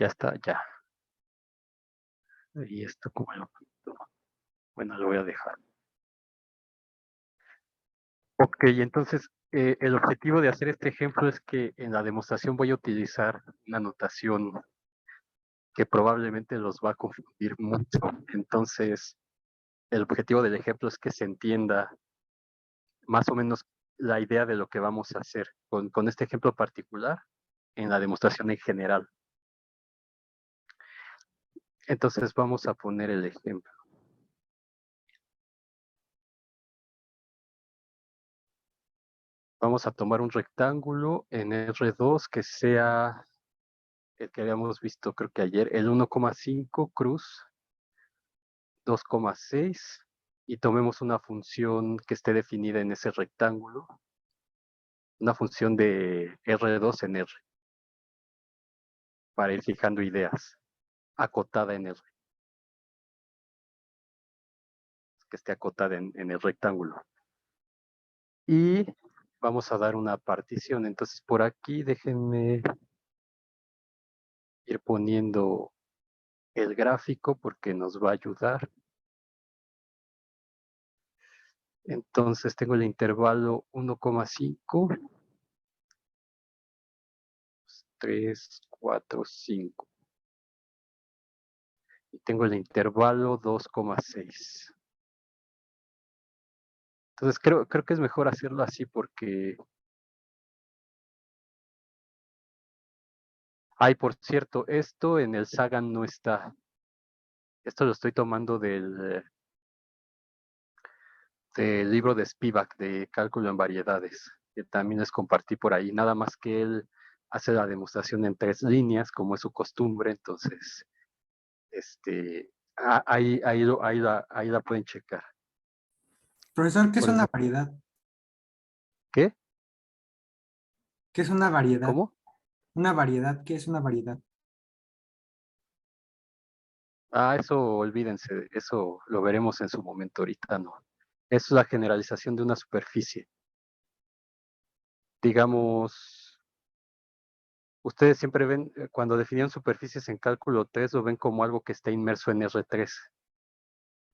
Ya está, ya. Y esto como lo quito. Bueno, lo voy a dejar. Ok, entonces el objetivo de hacer este ejemplo es que en la demostración voy a utilizar una notación que probablemente los va a confundir mucho. Entonces, el objetivo del ejemplo es que se entienda más o menos la idea de lo que vamos a hacer con este ejemplo particular en la demostración en general. Entonces vamos a poner el ejemplo. Vamos a tomar un rectángulo en R2 que sea el que habíamos visto creo que ayer, el 1,5 cruz 2,6 y tomemos una función que esté definida en ese rectángulo, una función de R2 en R, para ir fijando ideas, acotada en R, que esté acotada en el rectángulo. Y vamos a dar una partición. Entonces por aquí déjenme ir poniendo el gráfico porque nos va a ayudar. Entonces tengo el intervalo 1,5, 3, 4, 5. Y tengo el intervalo 2,6. Entonces creo que es mejor hacerlo así porque... Ay, por cierto, esto en el Sagan no está. Esto lo estoy tomando del libro de Spivak, de cálculo en variedades, que también les compartí por ahí. Nada más que él hace la demostración en 3 líneas, como es su costumbre. Entonces, ahí la pueden checar. Profesor, ¿qué es Por una eso, variedad? ¿qué? ¿Qué es una variedad? ¿Cómo? Una variedad, ¿qué es una variedad? Eso olvídense, eso lo veremos en su momento, ahorita no. Es la generalización de una superficie. Digamos, ustedes siempre ven, cuando definían superficies en cálculo 3, lo ven como algo que está inmerso en R3.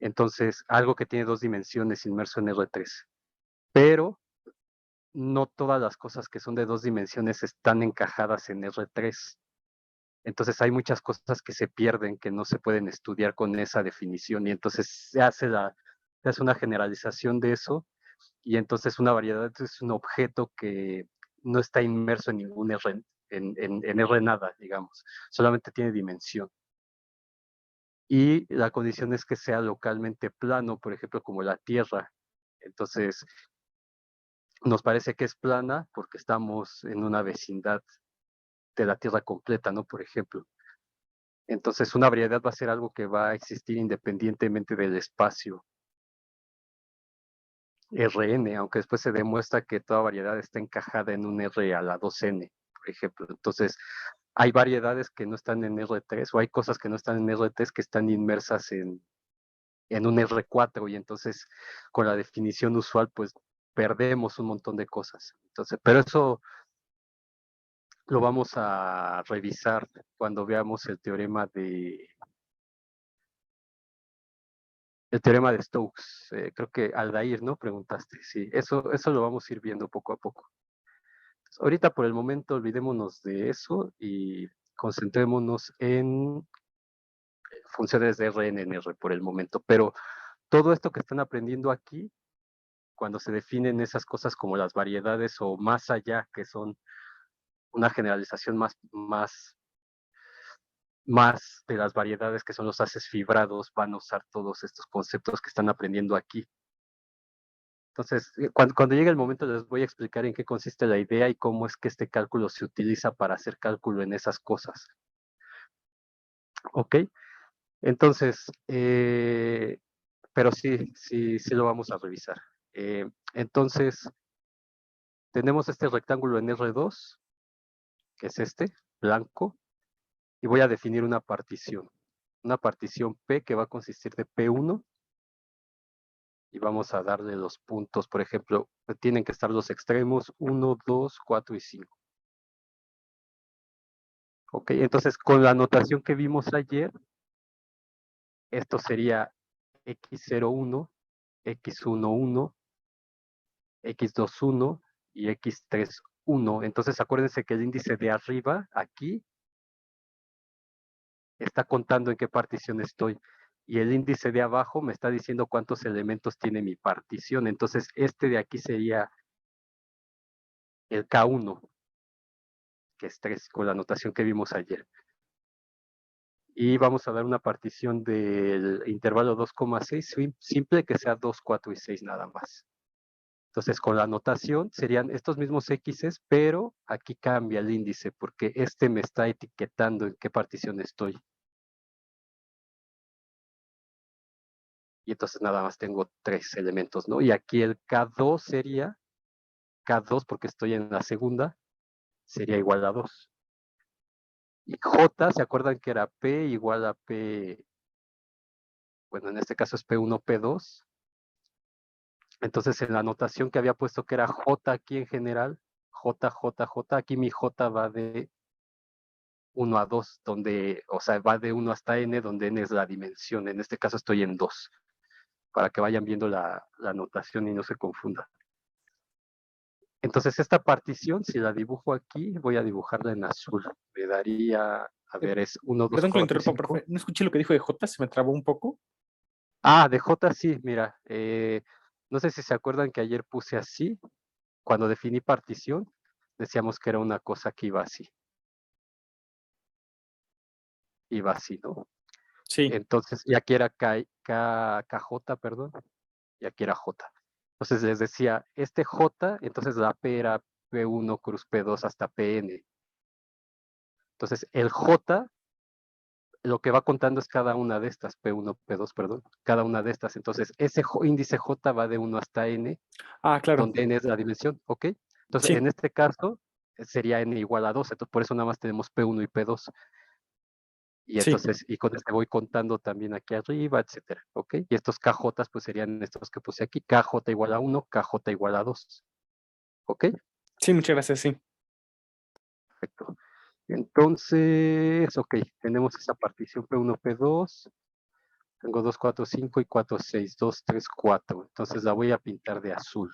Entonces, algo que tiene 2 dimensiones inmerso en R3. Pero no todas las cosas que son de 2 dimensiones están encajadas en R3. Entonces hay muchas cosas que se pierden, que no se pueden estudiar con esa definición. Y entonces se hace una generalización de eso. Y entonces una variedad es un objeto que no está inmerso en ningún R, en R nada, digamos. Solamente tiene dimensión. Y la condición es que sea localmente plano, por ejemplo, como la Tierra. Entonces, nos parece que es plana porque estamos en una vecindad de la Tierra completa, ¿no? Por ejemplo. Entonces, una variedad va a ser algo que va a existir independientemente del espacio Rn, aunque después se demuestra que toda variedad está encajada en un R a la 2n, por ejemplo. Entonces, hay variedades que no están en R3 o hay cosas que no están en R3 que están inmersas en un R4 y entonces con la definición usual pues perdemos un montón de cosas. Entonces, pero eso lo vamos a revisar cuando veamos el teorema de Stokes. Creo que Aldair, ¿no? Preguntaste. Sí, eso lo vamos a ir viendo poco a poco. Entonces, ahorita por el momento olvidémonos de eso y concentrémonos en funciones de Rn en R por el momento. Pero todo esto que están aprendiendo aquí, cuando se definen esas cosas como las variedades o más allá, que son una generalización más de las variedades que son los haces fibrados, van a usar todos estos conceptos que están aprendiendo aquí. Entonces, cuando llegue el momento les voy a explicar en qué consiste la idea y cómo es que este cálculo se utiliza para hacer cálculo en esas cosas. ¿Ok? Entonces, pero sí lo vamos a revisar. Entonces, tenemos este rectángulo en R2, que es este, blanco, y voy a definir una partición P que va a consistir de P1, y vamos a darle los puntos, por ejemplo, tienen que estar los extremos 1, 2, 4 y 5. Ok, entonces con la notación que vimos ayer, esto sería x01, x11, x21 y x31. Entonces acuérdense que el índice de arriba, aquí, está contando en qué partición estoy. Y el índice de abajo me está diciendo cuántos elementos tiene mi partición. Entonces este de aquí sería el K1, que es 3, con la notación que vimos ayer. Y vamos a dar una partición del intervalo 2,6 simple, que sea 2, 4 y 6 nada más. Entonces, con la notación serían estos mismos X's, pero aquí cambia el índice porque este me está etiquetando en qué partición estoy. Y entonces nada más tengo 3 elementos, ¿no? Y aquí el K2 sería, K2 porque estoy en la segunda, sería igual a 2. Y J, ¿se acuerdan que era P igual a P? Bueno, en este caso es P1, P2. Entonces, en la anotación que había puesto que era J aquí en general, J, J, J, aquí mi J va de 1 a 2, donde, o sea, va de 1 hasta n, donde n es la dimensión. En este caso estoy en 2, para que vayan viendo la anotación y no se confunda. Entonces, esta partición, si la dibujo aquí, voy a dibujarla en azul. Me daría, a ver, es 1, 2, Perdón que lo 4, interrumpa, 5. profe. No escuché lo que dijo de J, se me trabó un poco. Ah, de J sí, mira. No sé si se acuerdan que ayer puse así. Cuando definí partición, decíamos que era una cosa que iba así. Iba así, ¿no? Sí, Entonces, y aquí era KJ, perdón, y aquí era J. Entonces les decía, este J, entonces la P era P1 cruz P2 hasta Pn. Entonces, el J, lo que va contando es cada una de estas, P1, P2, perdón, cada una de estas. Entonces, ese índice J va de 1 hasta N, ah, claro. donde N es la dimensión, ¿ok? Entonces, Sí, en este caso, sería N igual a 2, entonces por eso nada más tenemos P1 y P2. Y sí, entonces, y con este voy contando también aquí arriba, etcétera, ¿ok? Y estos KJ, pues serían estos que puse aquí, KJ igual a 1, KJ igual a 2, ¿ok? sí, muchas gracias, sí. Perfecto. Entonces, ok, tenemos esa partición P1, P2, tengo 2, 4, 5 y 4, 6, 2, 3, 4, entonces la voy a pintar de azul.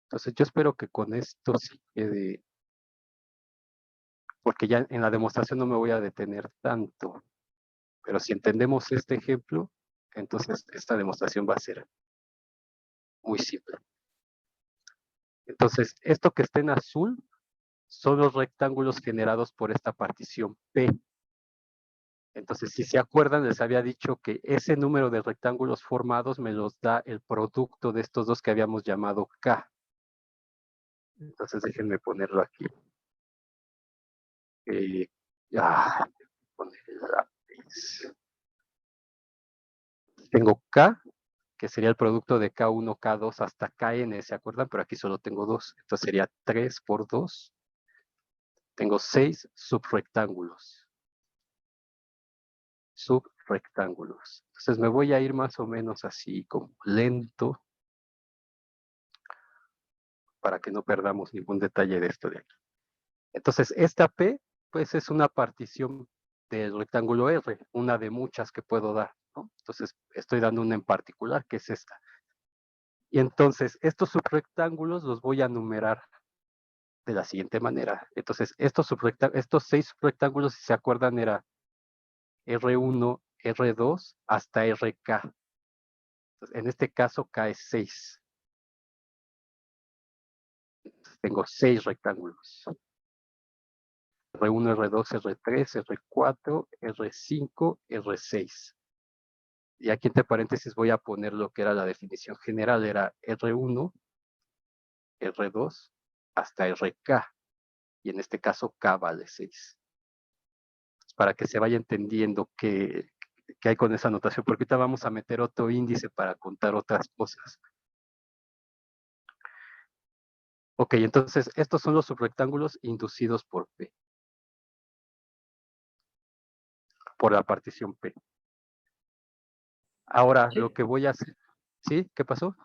Entonces yo espero que con esto sí quede, porque ya en la demostración no me voy a detener tanto, pero si entendemos este ejemplo, entonces esta demostración va a ser muy simple. Entonces, esto que está en azul son los rectángulos generados por esta partición P. Entonces, si se acuerdan, les había dicho que ese número de rectángulos formados me los da el producto de estos dos que habíamos llamado K. Entonces, déjenme ponerlo aquí. Poner el lápiz. Tengo K, que sería el producto de K1, K2 hasta Kn, ¿se acuerdan? Pero aquí solo tengo 2. Entonces sería 3 por 2. Tengo 6 subrectángulos. Subrectángulos. Entonces me voy a ir más o menos así, como lento, para que no perdamos ningún detalle de esto de aquí. Entonces, esta P, pues es una partición del rectángulo R, una de muchas que puedo dar, ¿no? Entonces, estoy dando una en particular, que es esta. Y entonces, estos subrectángulos los voy a numerar de la siguiente manera. Entonces, estos 6 subrectángulos, si se acuerdan, era R1, R2 hasta RK. Entonces, en este caso, K es 6. Tengo 6 rectángulos. R1, R2, R3, R4, R5, R6. Y aquí entre paréntesis voy a poner lo que era la definición general, era R1, R2 hasta RK. Y en este caso K vale 6. Para que se vaya entendiendo qué hay con esa notación, porque ahorita vamos a meter otro índice para contar otras cosas. Ok, entonces estos son los subrectángulos inducidos por P, por la partición P. Ahora lo que voy a hacer, ¿sí? ¿Qué pasó?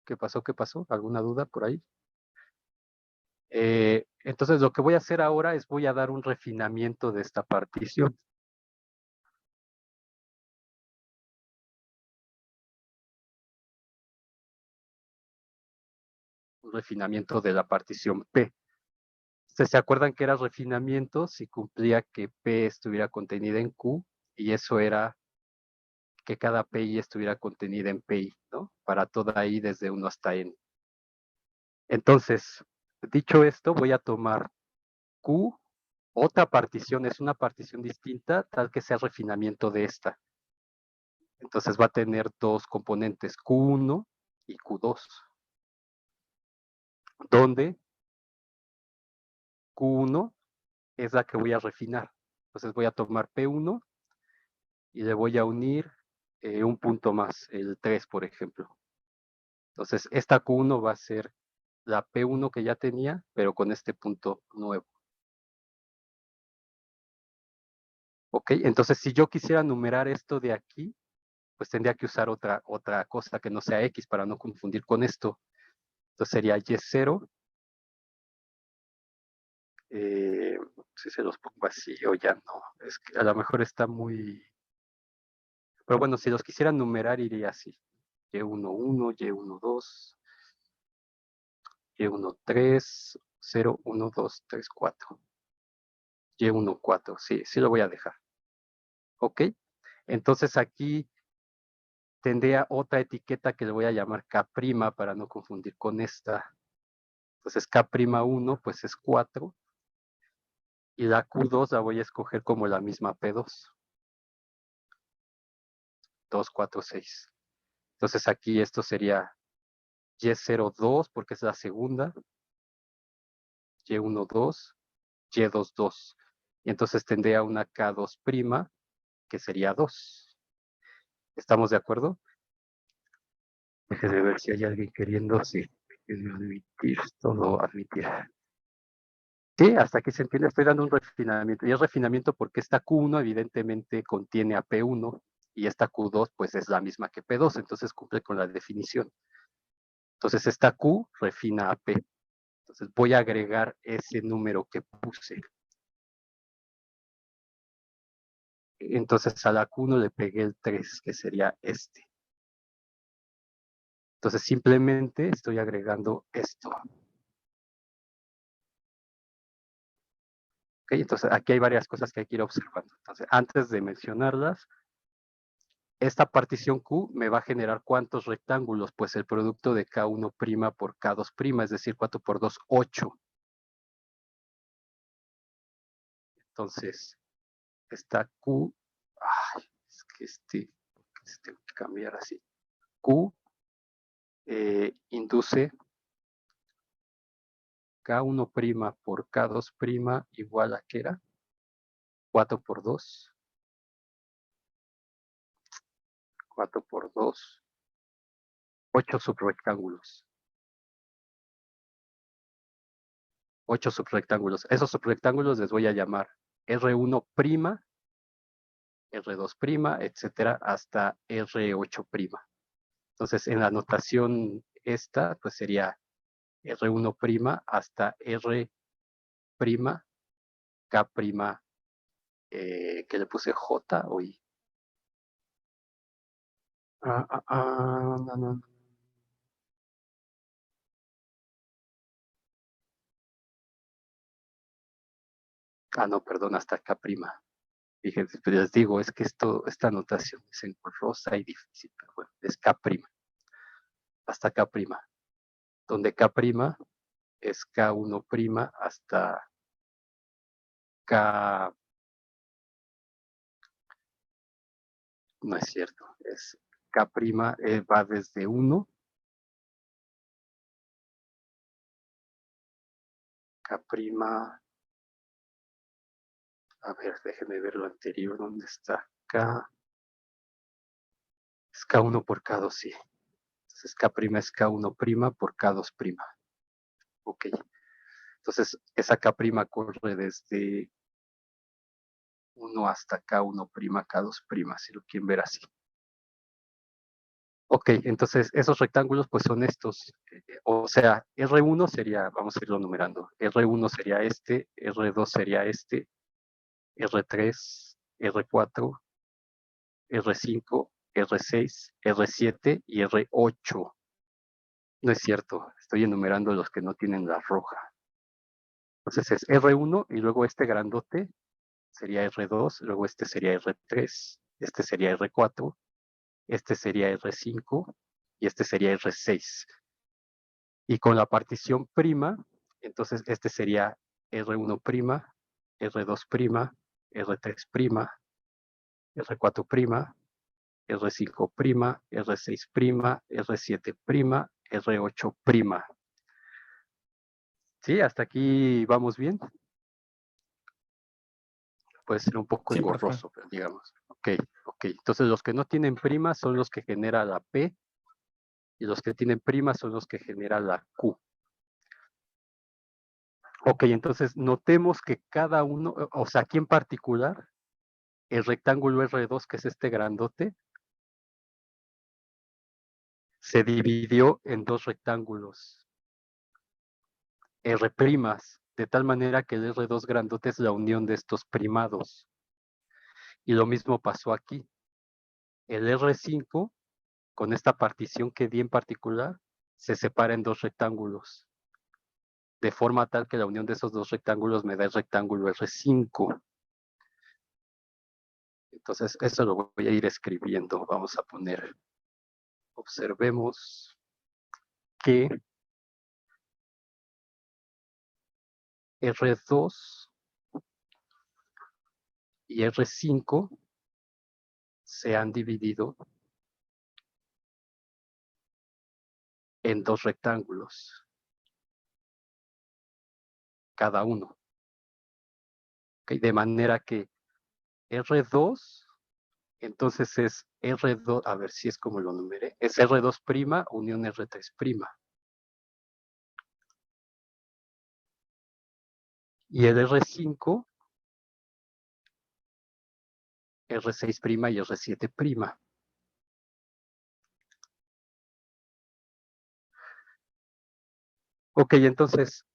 ¿Qué pasó? ¿Qué pasó? ¿Alguna duda por ahí? Entonces, lo que voy a hacer ahora es voy a dar un refinamiento de esta partición. Un refinamiento de la partición P. ¿Ustedes se acuerdan que era refinamiento si cumplía que P estuviera contenida en Q? Y eso era que cada PI estuviera contenida en PI, ¿no? Para toda I desde 1 hasta N. Entonces, dicho esto, voy a tomar Q, otra partición, es una partición distinta, tal que sea refinamiento de esta. Entonces va a tener dos componentes, Q1 y Q2, donde Q1 es la que voy a refinar. Entonces voy a tomar P1 y le voy a unir un punto más, el 3, por ejemplo. Entonces, esta Q1 va a ser la P1 que ya tenía, pero con este punto nuevo. ¿Ok? Entonces, si yo quisiera numerar esto de aquí, pues tendría que usar otra cosa que no sea X para no confundir con esto. Entonces sería Y0. Si se los pongo así o ya no. Es que a lo mejor está muy... Pero bueno, si los quisiera numerar iría así. Y11, Y12, Y13, 0, 1, 2, 3, 4. Y14, sí lo voy a dejar. ¿Ok? Entonces aquí tendría otra etiqueta que le voy a llamar K' para no confundir con esta. Entonces K'1 pues es 4 y la Q2 la voy a escoger como la misma P2. 2, 4, 6. Entonces aquí esto sería Y02 porque es la segunda, Y12, Y22. Y entonces tendría una K2' que sería 2. ¿Estamos de acuerdo? Déjenme ver si hay alguien queriendo, sí. Admitir, todo admitir. Sí, hasta aquí se entiende, estoy dando un refinamiento. Y es refinamiento porque esta Q1 evidentemente contiene a P1 y esta Q2 pues es la misma que P2, entonces cumple con la definición. Entonces esta Q refina a P. Entonces voy a agregar ese número que puse. Entonces a la Q1 le pegué el 3, que sería este. Entonces simplemente estoy agregando esto. Okay, entonces aquí hay varias cosas que hay que ir observando. Entonces antes de mencionarlas, esta partición Q me va a generar ¿cuántos rectángulos? Pues el producto de K1' por K2', es decir, 4 por 2, 8. Entonces, esta Q, es que tengo que cambiar así. Q induce K1' por K2' igual a, ¿qué era? 4 por 2. 4 por 2. 8 subrectángulos. 8 subrectángulos. Esos subrectángulos les voy a llamar R1', R2', etcétera, hasta R8'. Entonces, en la notación esta, pues sería R1' hasta R', K', que le puse J o I. No. No, perdón, hasta K'. Fíjense, pero les digo, es que esta notación es engorrosa y difícil, pero bueno, es K', hasta K', donde K' es K1' hasta K, no es cierto, es K' va desde 1, K', a ver, déjenme ver lo anterior, ¿dónde está? K, es K1 por K2, sí. Entonces K' es K1' por K2'. Ok. Entonces esa K' corre desde 1 hasta K1', K2', si lo quieren ver así. Ok, entonces esos rectángulos pues son estos. O sea, R1 sería, vamos a irlo numerando. R1 sería este, R2 sería este, R3, R4, R5, R6, R7 y R8. No es cierto, estoy enumerando los que no tienen la roja. Entonces es R1 y luego este grandote sería R2, luego este sería R3, este sería R4, este sería R5 y este sería R6. Y con la partición prima, entonces este sería R1', R2', R3', R4', R5', R6', R7', R8'. ¿Sí? ¿Hasta aquí vamos bien? Puede ser un poco Sí, profe. engorroso, pero digamos. Ok. Entonces los que no tienen prima son los que genera la P y los que tienen prima son los que genera la Q. Ok, entonces notemos que cada uno, o sea, aquí en particular, el rectángulo R2, que es este grandote, se dividió en dos rectángulos R', de tal manera que el R2 grandote es la unión de estos primados. Y lo mismo pasó aquí. El R5, con esta partición que di en particular, se separa en dos rectángulos, de forma tal que la unión de esos dos rectángulos me da el rectángulo R5. Entonces, eso lo voy a ir escribiendo. Vamos a poner, observemos que R2 y R5 se han dividido en dos rectángulos, cada uno. ¿Okay? De manera que R2, entonces es R2, a ver si es como lo numeré, es R2' unión R3'. Y el R5, R6' y R7'. Ok, entonces,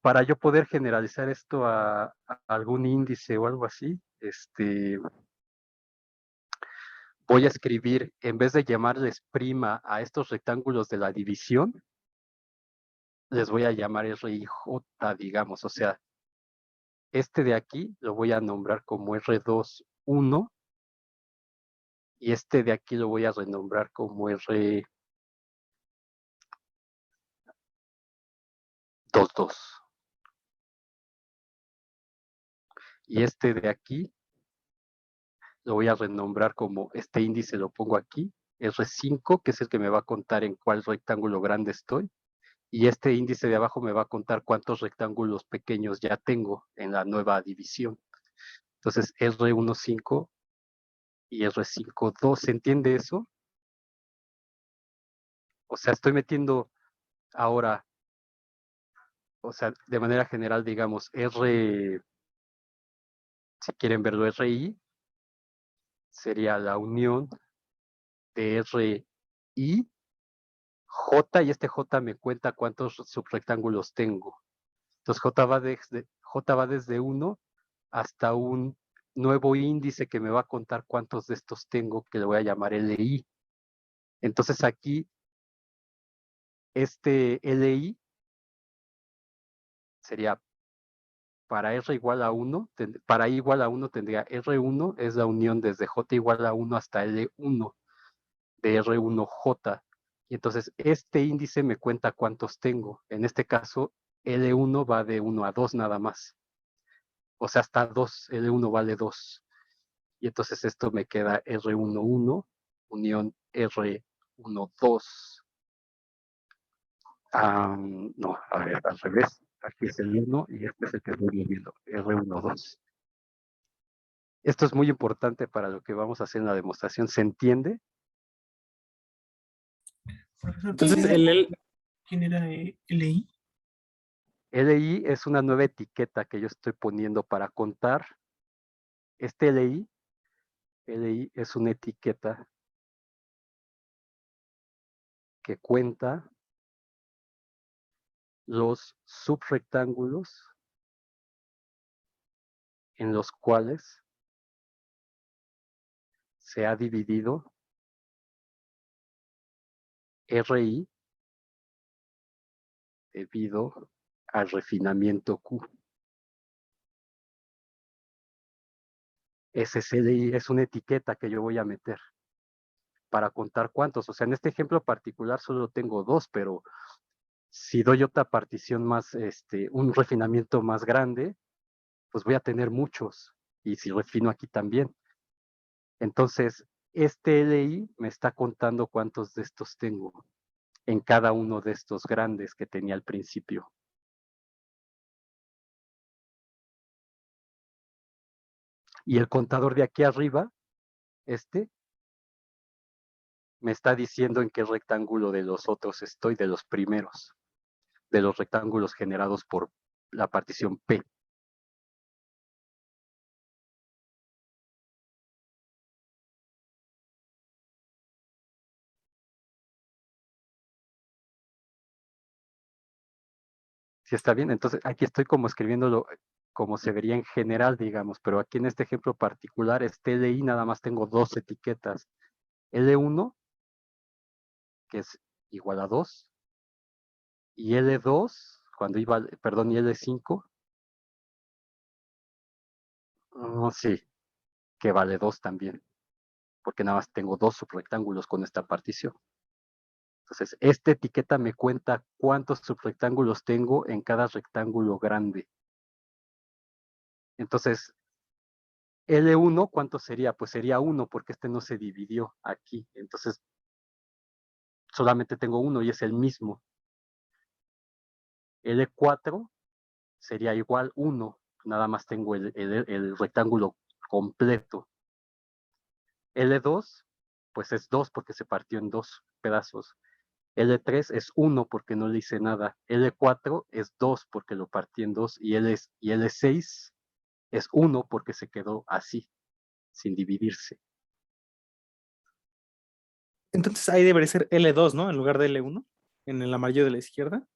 para yo poder generalizar esto a algún índice o algo así, voy a escribir, en vez de llamarles prima a estos rectángulos de la división, les voy a llamar RIJ, digamos. O sea, este de aquí lo voy a nombrar como R2, 1, y este de aquí lo voy a renombrar como R2, 2. Y este de aquí lo voy a renombrar como, este índice lo pongo aquí, R5, que es el que me va a contar en cuál rectángulo grande estoy. Y este índice de abajo me va a contar cuántos rectángulos pequeños ya tengo en la nueva división. Entonces, R15 y R52, ¿se entiende eso? O sea, estoy metiendo ahora, o sea, de manera general, digamos, si quieren verlo, RI sería la unión de RI, J, y este J me cuenta cuántos subrectángulos tengo. Entonces, J va desde 1 hasta un nuevo índice que me va a contar cuántos de estos tengo, que le voy a llamar LI. Entonces aquí, este LI sería para R igual a 1, para I igual a 1 tendría R1 es la unión desde J igual a 1 hasta L1 de R1J. Y entonces este índice me cuenta cuántos tengo. En este caso, L1 va de 1 a 2 nada más. O sea, hasta 2, L1 vale 2. Y entonces esto me queda R11 unión R12. No, a ver, al revés. Aquí es el 1 y este es el que estoy viendo, R12. Esto es muy importante para lo que vamos a hacer en la demostración. ¿Se entiende? Profesor, Entonces, el ¿quién era LI? LI es una nueva etiqueta que yo estoy poniendo para contar. Este LI es una etiqueta que cuenta los subrectángulos en los cuales se ha dividido RI debido al refinamiento Q. Ese CDI es una etiqueta que yo voy a meter para contar cuántos. O sea, en este ejemplo particular solo tengo 2, pero si doy otra partición más, un refinamiento más grande, pues voy a tener muchos. Y si refino aquí también. Entonces, este LI me está contando cuántos de estos tengo en cada uno de estos grandes que tenía al principio. Y el contador de aquí arriba, me está diciendo en qué rectángulo de los otros estoy, de los primeros, de los rectángulos generados por la partición P. ¿Sí está bien? Entonces, aquí estoy como escribiéndolo como se vería en general, digamos, pero aquí en este ejemplo particular, este LI nada más tengo 2 etiquetas. L1, que es igual a 2, y L2, cuando iba, perdón, y L5, sí, que vale 2 también, porque nada más tengo 2 subrectángulos con esta partición. Entonces, esta etiqueta me cuenta cuántos subrectángulos tengo en cada rectángulo grande. Entonces, L1, ¿cuánto sería? Pues sería 1, porque este no se dividió aquí. Entonces, solamente tengo 1 y es el mismo. L4 sería igual 1, nada más tengo el rectángulo completo. L2, pues es 2 porque se partió en 2 pedazos. L3 es 1 porque no le hice nada. L4 es 2 porque lo partí en 2. Y L6 es 1 porque se quedó así, sin dividirse. Entonces ahí debería ser L2, ¿no? En lugar de L1, en el amarillo de la izquierda.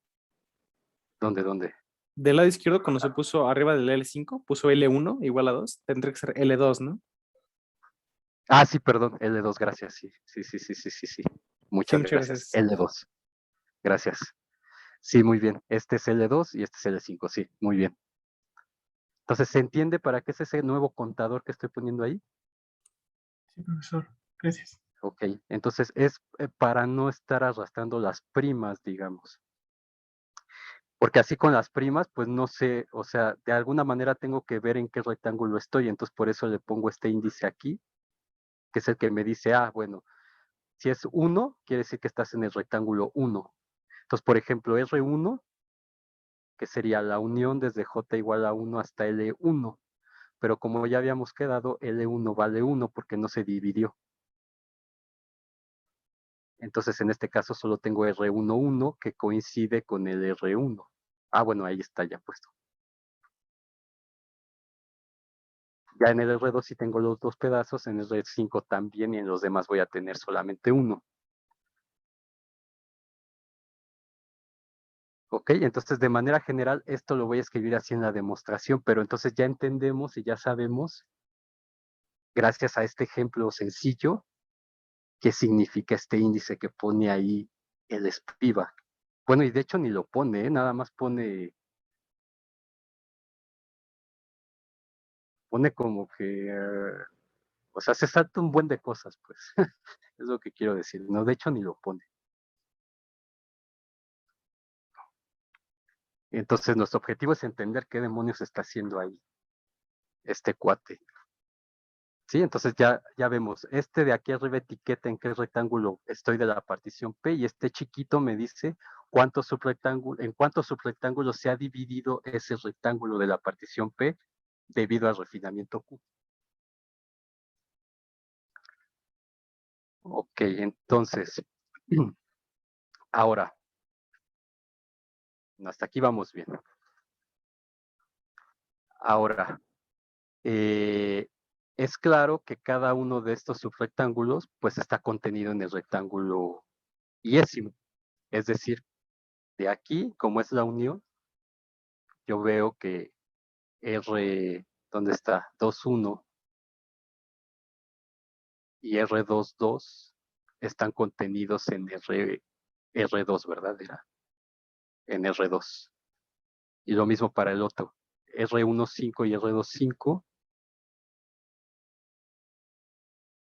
¿Dónde? Del lado izquierdo, cuando se puso arriba del L5, puso L1 igual a 2. Tendría que ser L2, ¿no? Ah, sí, perdón, L2, gracias, sí. Sí, Muchas muchas gracias. gracias. L2, gracias. Sí, muy bien. Este es L2 y este es L5, sí, muy bien. Entonces, ¿se entiende para qué es ese nuevo contador que estoy poniendo ahí? Sí, profesor. Gracias. Ok, entonces es para no estar arrastrando las primas, digamos. Porque así con las primas, pues no sé, o sea, de alguna manera tengo que ver en qué rectángulo estoy, entonces por eso le pongo este índice aquí, que es el que me dice, bueno, si es 1, quiere decir que estás en el rectángulo 1. Entonces, por ejemplo, R1, que sería la unión desde J igual a 1 hasta L1, pero como ya habíamos quedado, L1 vale 1 porque no se dividió. Entonces, en este caso solo tengo R11 que coincide con el R1. Bueno, ahí está ya puesto. Ya en el R2 sí tengo los 2 pedazos, en el R5 también, y en los demás voy a tener solamente 1. Ok, entonces de manera general esto lo voy a escribir así en la demostración, pero entonces ya entendemos y ya sabemos, gracias a este ejemplo sencillo, qué significa este índice que pone ahí el Spivak. Bueno, y de hecho ni lo pone, nada más pone como que, o sea, se salta un buen de cosas, pues, es lo que quiero decir. No, de hecho ni lo pone. Entonces nuestro objetivo es entender qué demonios está haciendo ahí este cuate. Sí, entonces ya vemos, este de aquí arriba etiqueta en qué rectángulo estoy de la partición P, y este chiquito me dice en cuántos subrectángulos se ha dividido ese rectángulo de la partición P debido al refinamiento Q. Ok, entonces, ahora, hasta aquí vamos bien. Ahora, es claro que cada uno de estos subrectángulos pues está contenido en el rectángulo iésimo, Es decir, de aquí, como es la unión, yo veo que R, ¿dónde está? 2,1 y R2,2 están contenidos en R2, ¿verdad? Era en R2. Y lo mismo para el otro. R1,5 y R2,5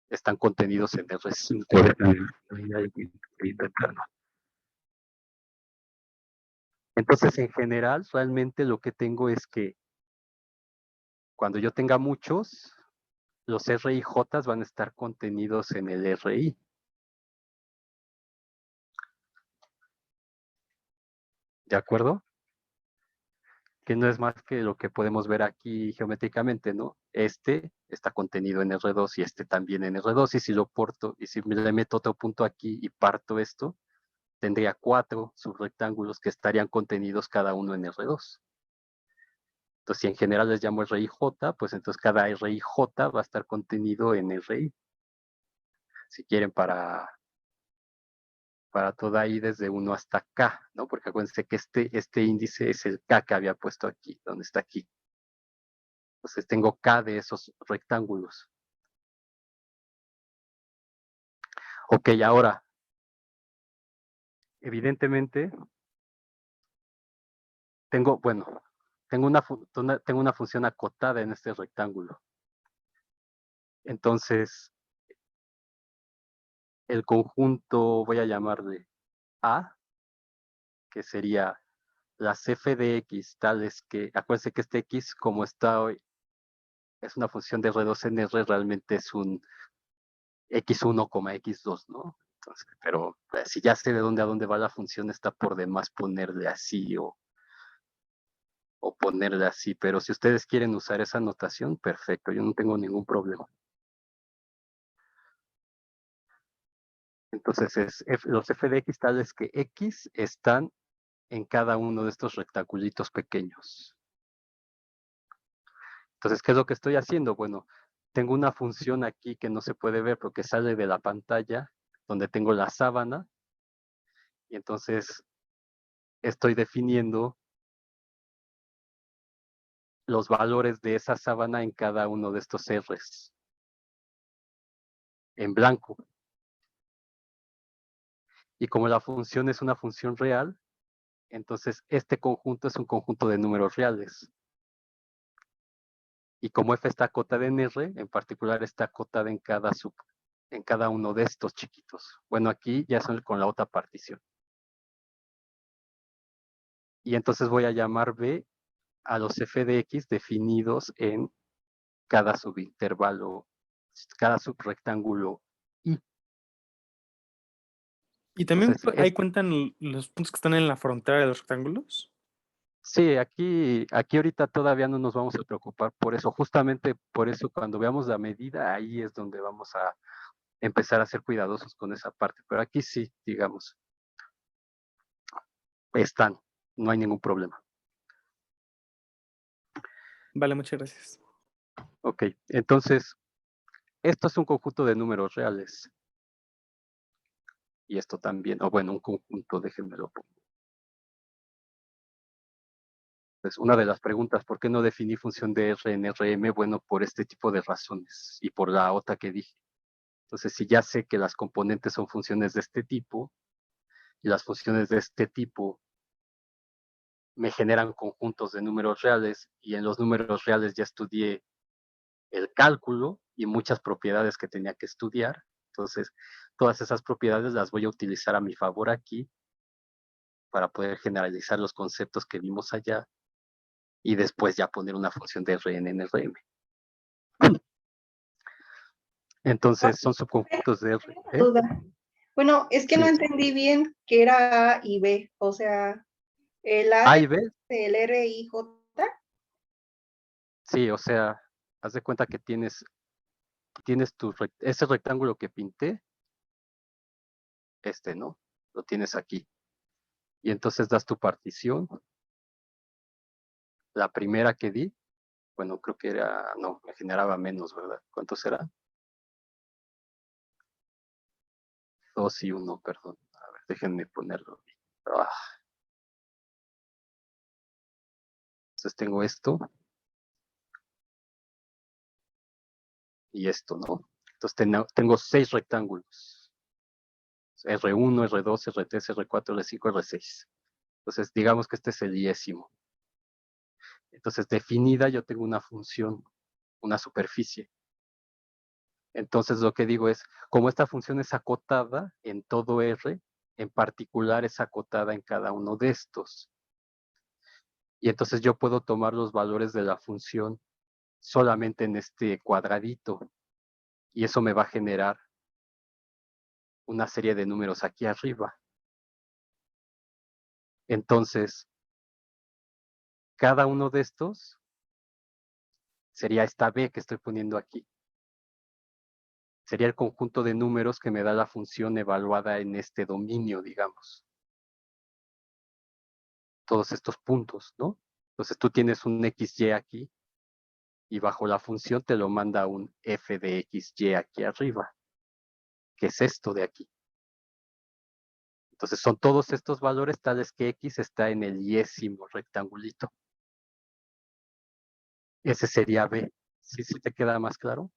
están contenidos en R5. Entonces, en general, realmente lo que tengo es que cuando yo tenga muchos, los RIJ van a estar contenidos en el RI. ¿De acuerdo? Que no es más que lo que podemos ver aquí geométricamente, ¿no? Este está contenido en R2 y este también en R2, y si lo porto, y si le meto otro punto aquí y parto esto, tendría 4 subrectángulos que estarían contenidos cada uno en R2. Entonces, si en general les llamo RIJ, pues entonces cada RIJ va a estar contenido en RI. Si quieren para toda I desde 1 hasta K, ¿no? Porque acuérdense que este índice es el K que había puesto aquí, donde está aquí. Entonces tengo K de esos rectángulos. Ok, ahora, evidentemente, tengo una función acotada en este rectángulo. Entonces, el conjunto, voy a llamarle A, que sería las f de x, tales que, acuérdense que este x, como está hoy, es una función de R2 en R, realmente es un x1, x2, ¿no? Entonces, pero pues, si ya sé de dónde a dónde va la función, está por demás ponerle así o ponerle así, pero si ustedes quieren usar esa notación, perfecto, yo no tengo ningún problema. Entonces, los f de x tales que x están en cada uno de estos rectangulitos pequeños. Entonces, ¿qué es lo que estoy haciendo? Bueno, tengo una función aquí que no se puede ver porque sale de la pantalla, donde tengo la sábana, y entonces estoy definiendo los valores de esa sábana en cada uno de estos R's, en blanco. Y como la función es una función real, entonces este conjunto es un conjunto de números reales. Y como f está acotada en R, en particular está acotada en cada uno de estos chiquitos. Bueno, aquí ya son con la otra partición. Y entonces voy a llamar B a los f de x definidos en cada subintervalo, cada subrectángulo I. ¿Y también Entonces, ahí cuentan los puntos que están en la frontera de los rectángulos? sí, aquí ahorita todavía no nos vamos a preocupar por eso. Justamente por eso cuando veamos la medida, ahí es donde vamos a empezar a ser cuidadosos con esa parte. Pero aquí sí, digamos, están, no hay ningún problema. Vale, muchas gracias. Ok, entonces, esto es un conjunto de números reales. Y esto también, o bueno, un conjunto, déjenme lo pongo. Pues una de las preguntas, ¿por qué no definí función de R en Rm? Bueno, por este tipo de razones y por la otra que dije. Entonces, si ya sé que las componentes son funciones de este tipo, y las funciones de este tipo me generan conjuntos de números reales, y en los números reales ya estudié el cálculo y muchas propiedades que tenía que estudiar. Entonces, todas esas propiedades las voy a utilizar a mi favor aquí para poder generalizar los conceptos que vimos allá y después ya poner una función de Rn en Rm. Entonces, son subconjuntos de R. Duda. Bueno, es que no Sí. entendí bien qué era A y B. O sea, el A y B, el RIJ. sí, o sea, haz de cuenta que tienes ese rectángulo que pinté, ¿no? Lo tienes aquí. Y entonces das tu partición. La primera que di, bueno, creo que no, me generaba menos, ¿verdad? ¿Cuánto será? 2 y 1, perdón. A ver, déjenme ponerlo bien. Ah, entonces tengo esto y esto, ¿no? Entonces tengo 6 rectángulos. R1, R2, R3, R4, R5, R6. Entonces, digamos que este es el 10º. Entonces, definida, yo tengo una función, una superficie. Entonces, lo que digo es, como esta función es acotada en todo R, en particular es acotada en cada uno de estos. Y entonces yo puedo tomar los valores de la función solamente en este cuadradito. Y eso me va a generar una serie de números aquí arriba. Entonces, cada uno de estos sería esta b que estoy poniendo aquí. Sería el conjunto de números que me da la función evaluada en este dominio, digamos. Todos estos puntos, ¿no? Entonces tú tienes un XY aquí y bajo la función te lo manda un f de XY aquí arriba, que es esto de aquí. Entonces son todos estos valores tales que X está en el 10º rectangulito. Ese sería B. ¿Sí te queda más claro?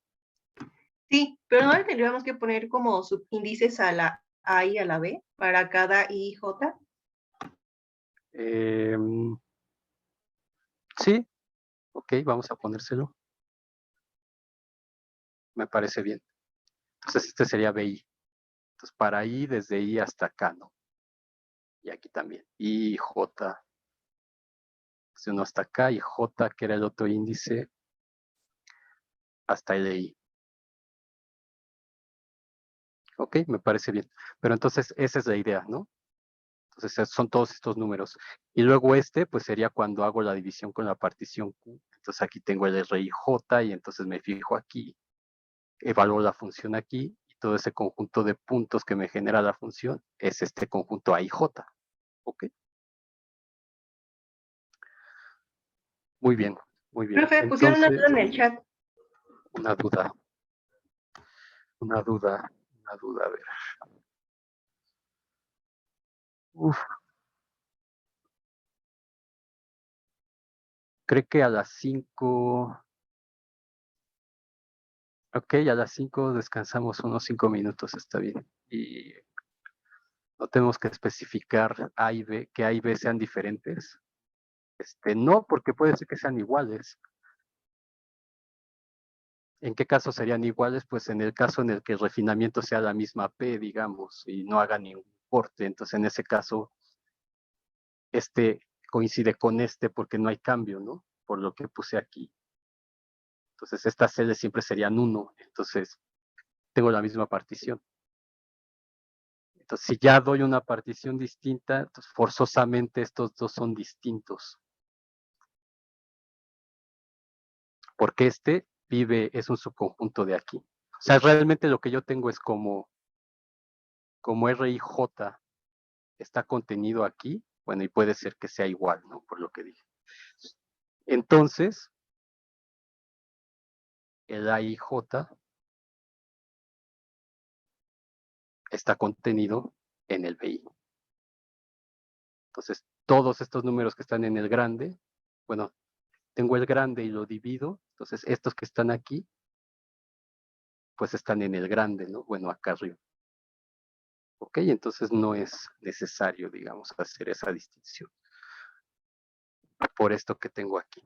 Sí, pero no le tendríamos que poner como subíndices a la A y a la B para cada I y J. Sí, ok, vamos a ponérselo. Me parece bien. Entonces este sería BI. Entonces para I, desde I hasta acá, ¿no? Y aquí también. I, J. Entonces uno hasta acá y J, que era el otro índice, hasta LI. Ok, me parece bien. Pero entonces esa es la idea, ¿no? Entonces son todos estos números. Y luego este, pues sería cuando hago la división con la partición Q. Entonces aquí tengo el RIJ y entonces me fijo aquí, evalúo la función aquí y todo ese conjunto de puntos que me genera la función es este conjunto AIJ. ¿Ok? Muy bien, muy bien. Profe, pusieron una Entonces, duda en el chat. una duda, una duda, una duda, a ver. Uf, creo que a las 5. Ok, a las 5 descansamos unos 5 minutos, está bien. Y no tenemos que especificar A y B, que A y B sean diferentes. No, porque puede ser que sean iguales. ¿En qué caso serían iguales? Pues en el caso en el que el refinamiento sea la misma P, digamos, y no haga ningún corte. Entonces, en ese caso, este coincide con este porque no hay cambio, ¿no? Por lo que puse aquí. Entonces, estas celdas siempre serían 1. Entonces, tengo la misma partición. Entonces, si ya doy una partición distinta, entonces forzosamente estos dos son distintos. Porque este es un subconjunto de aquí. O sea, realmente lo que yo tengo es como RIJ está contenido aquí, bueno, y puede ser que sea igual, ¿no? Por lo que dije. Entonces, el AIJ está contenido en el BI. Entonces, todos estos números que están en el grande, bueno, tengo el grande y lo divido, entonces estos que están aquí, pues están en el grande, ¿no? Bueno, acá arriba. Ok, entonces no es necesario, digamos, hacer esa distinción por esto que tengo aquí.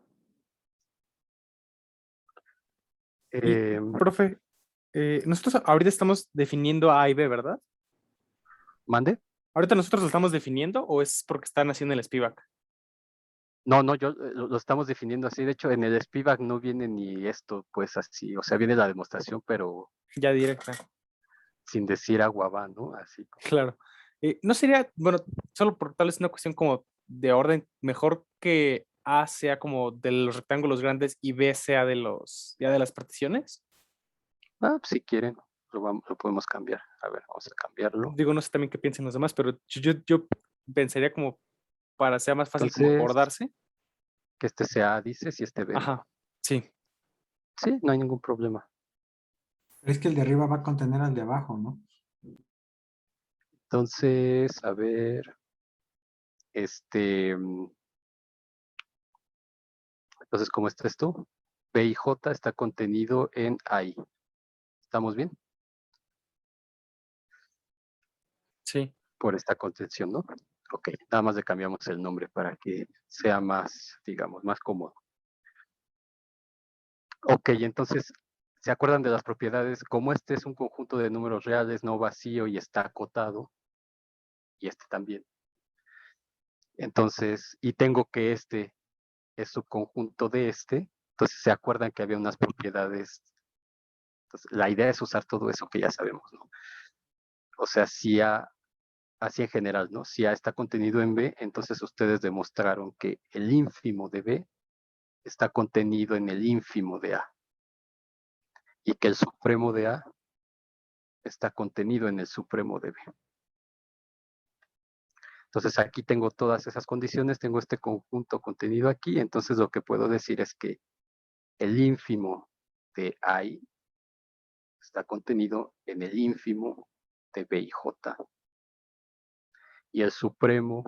Y, profe, nosotros ahorita estamos definiendo A y B, ¿verdad? ¿Mande? ¿Ahorita nosotros lo estamos definiendo o es porque están haciendo el Spivak? No, yo lo estamos definiendo así. De hecho, en el Spivak no viene ni esto, pues así. O sea, viene la demostración, pero Ya directa. sin decir agua va, ¿no? Así. Claro. ¿No sería, bueno, solo por tal vez una cuestión como de orden, mejor que A sea como de los rectángulos grandes y B sea de ya de las particiones? Pues, si quieren, lo podemos cambiar. A ver, vamos a cambiarlo. Digo, no sé también qué piensen los demás, pero yo pensaría como para sea más fácil como Entonces, acordarse. que este sea A, dices, y este B, ¿no? Ajá, sí. Sí, no hay ningún problema. Pero es que el de arriba va a contener al de abajo, ¿no? Entonces, a ver. Entonces, como está esto, B y J está contenido en AI. ¿Estamos bien? Sí. Por esta contención, ¿no? Ok, nada más le cambiamos el nombre para que sea más, digamos, más cómodo. Ok, entonces, ¿se acuerdan de las propiedades? Como este es un conjunto de números reales, no vacío y está acotado, y este también. Entonces, y tengo que este es subconjunto de este, entonces se acuerdan que había unas propiedades. Entonces, la idea es usar todo eso que ya sabemos, ¿no? O sea, si A, así en general, ¿no? Si A está contenido en B, entonces ustedes demostraron que el ínfimo de B está contenido en el ínfimo de A y que el supremo de A está contenido en el supremo de B. Entonces aquí tengo todas esas condiciones, tengo este conjunto contenido aquí, entonces lo que puedo decir es que el ínfimo de AI está contenido en el ínfimo de B y J. Y el supremo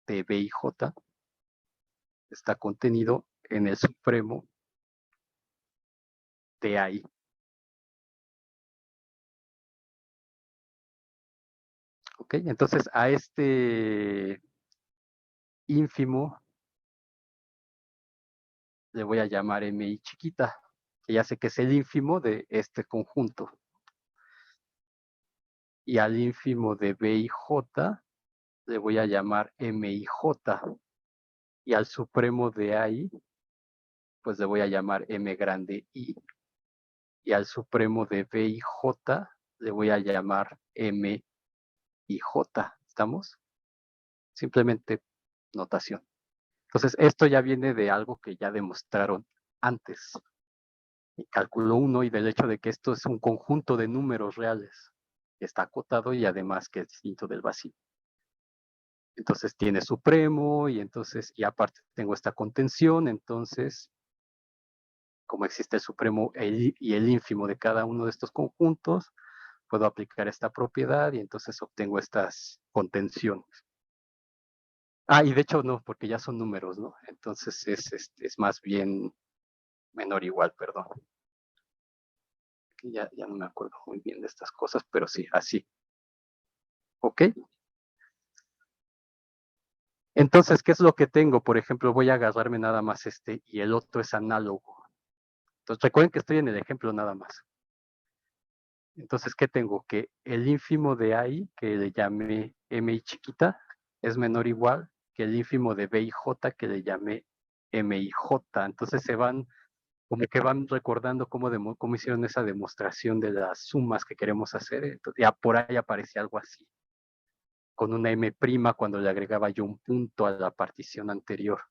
de B y J está contenido en el supremo de AI. ¿Ok? Entonces a este ínfimo le voy a llamar MI chiquita, que ya sé que es el ínfimo de este conjunto. Y al ínfimo de B y J le voy a llamar MIJ. Y al supremo de AI, pues le voy a llamar M grande I. Y al supremo de B y J le voy a llamar M y J. ¿Estamos? Simplemente notación. Entonces, esto ya viene de algo que ya demostraron antes. En cálculo 1 y del hecho de que esto es un conjunto de números reales. Está acotado y además que es distinto del vacío. Entonces tiene supremo y entonces, y aparte tengo esta contención, entonces, como existe el supremo y el ínfimo de cada uno de estos conjuntos, puedo aplicar esta propiedad y entonces obtengo estas contenciones. Ah, y de hecho no, porque ya son números, ¿no? Entonces es más bien menor igual, perdón. Ya no me acuerdo muy bien de estas cosas, pero sí, así. ¿Ok? Entonces, ¿qué es lo que tengo? Por ejemplo, voy a agarrarme nada más este y el otro es análogo. Entonces, recuerden que estoy en el ejemplo nada más. Entonces, ¿qué tengo? Que el ínfimo de AI, que le llamé MI chiquita, es menor o igual que el ínfimo de B y J, que le llamé MIJ. Entonces, se van, como que van recordando cómo hicieron esa demostración de las sumas que queremos hacer. Entonces, ya por ahí aparece algo así, con una M' cuando le agregaba yo un punto a la partición anterior.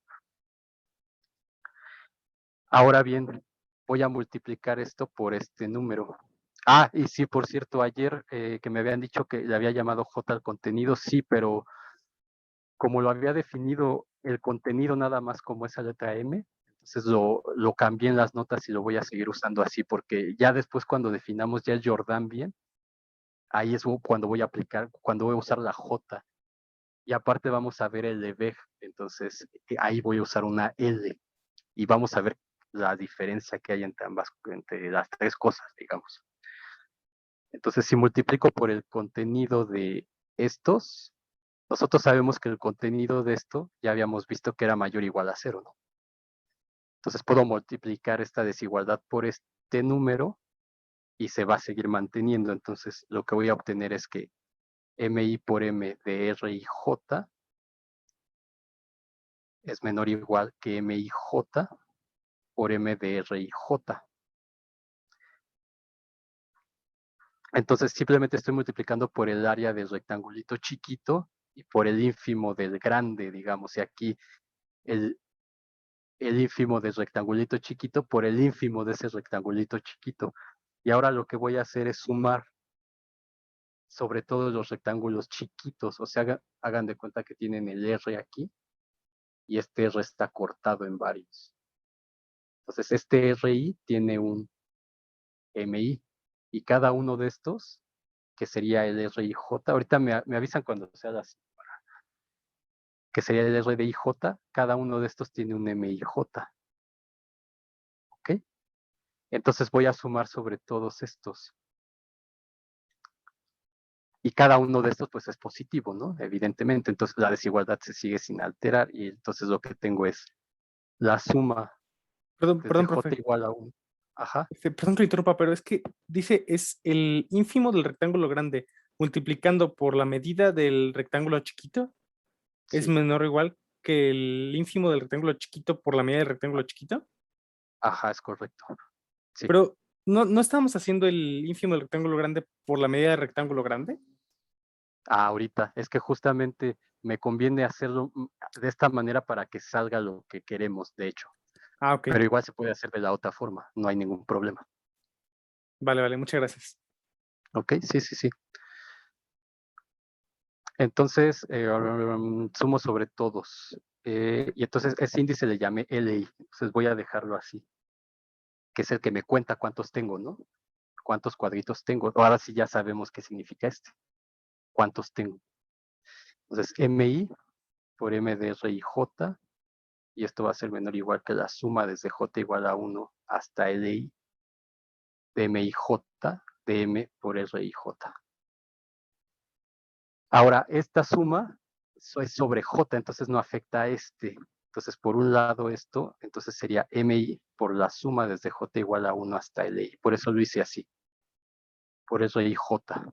Ahora bien, voy a multiplicar esto por este número. Ah, y sí, por cierto, ayer que me habían dicho que le había llamado J al contenido, sí, pero como lo había definido el contenido nada más como esa letra M, entonces lo cambié en las notas y lo voy a seguir usando así, porque ya después cuando definamos ya el Jordan bien, ahí es cuando voy a aplicar, cuando voy a usar la J. Y aparte vamos a ver el de Weg, entonces ahí voy a usar una L y vamos a ver la diferencia que hay entre ambas, entre las tres cosas, digamos. Entonces, si multiplico por el contenido de estos, nosotros sabemos que el contenido de esto ya habíamos visto que era mayor o igual a 0, ¿no? Entonces puedo multiplicar esta desigualdad por este número y se va a seguir manteniendo. Entonces lo que voy a obtener es que MI por M de R y J es menor o igual que MIJ por M de R y J. Entonces simplemente estoy multiplicando por el área del rectangulito chiquito y por el ínfimo del grande, digamos. Y aquí el ínfimo del rectangulito chiquito por el ínfimo de ese rectangulito chiquito. Y ahora lo que voy a hacer es sumar sobre todos los rectángulos chiquitos. O sea, hagan de cuenta que tienen el R aquí y este R está cortado en varios. Entonces este RI tiene un MI y cada uno de estos, que sería el RIJ, ahorita me avisan cuando sea así que sería el R de IJ, cada uno de estos tiene un MIJ. ¿Ok? Entonces voy a sumar sobre todos estos. Y cada uno de estos pues es positivo, ¿no? Evidentemente. Entonces la desigualdad se sigue sin alterar y entonces lo que tengo es la suma Perdón, desde perdón, J profe. igual a 1. Ajá. Perdón que lo interrumpa, pero es que dice es el ínfimo del rectángulo grande multiplicando por la medida del rectángulo chiquito es Sí. menor o igual que el ínfimo del rectángulo chiquito por la medida del rectángulo chiquito. Ajá, es correcto. Sí. Pero no estábamos haciendo el ínfimo del rectángulo grande por la medida del rectángulo grande. Ahorita, es que justamente me conviene hacerlo de esta manera para que salga lo que queremos, de hecho. Ah, ok. Pero igual se puede hacer de la otra forma, no hay ningún problema. Vale, muchas gracias. ¿Ok? Sí. Entonces, sumo sobre todos. Y entonces ese índice le llamé LI. Entonces voy a dejarlo así, que es el que me cuenta cuántos tengo, ¿no? Cuántos cuadritos tengo. Ahora sí ya sabemos qué significa este. ¿Cuántos tengo? Entonces, MI por M de R y J. Y esto va a ser menor o igual que la suma desde J igual a 1 hasta LI de MIJ de M por R y J. Ahora, esta suma es sobre J, entonces no afecta a este. Entonces, por un lado esto, entonces sería MI por la suma desde J igual a 1 hasta LI. Por eso lo hice así. Por eso IJ.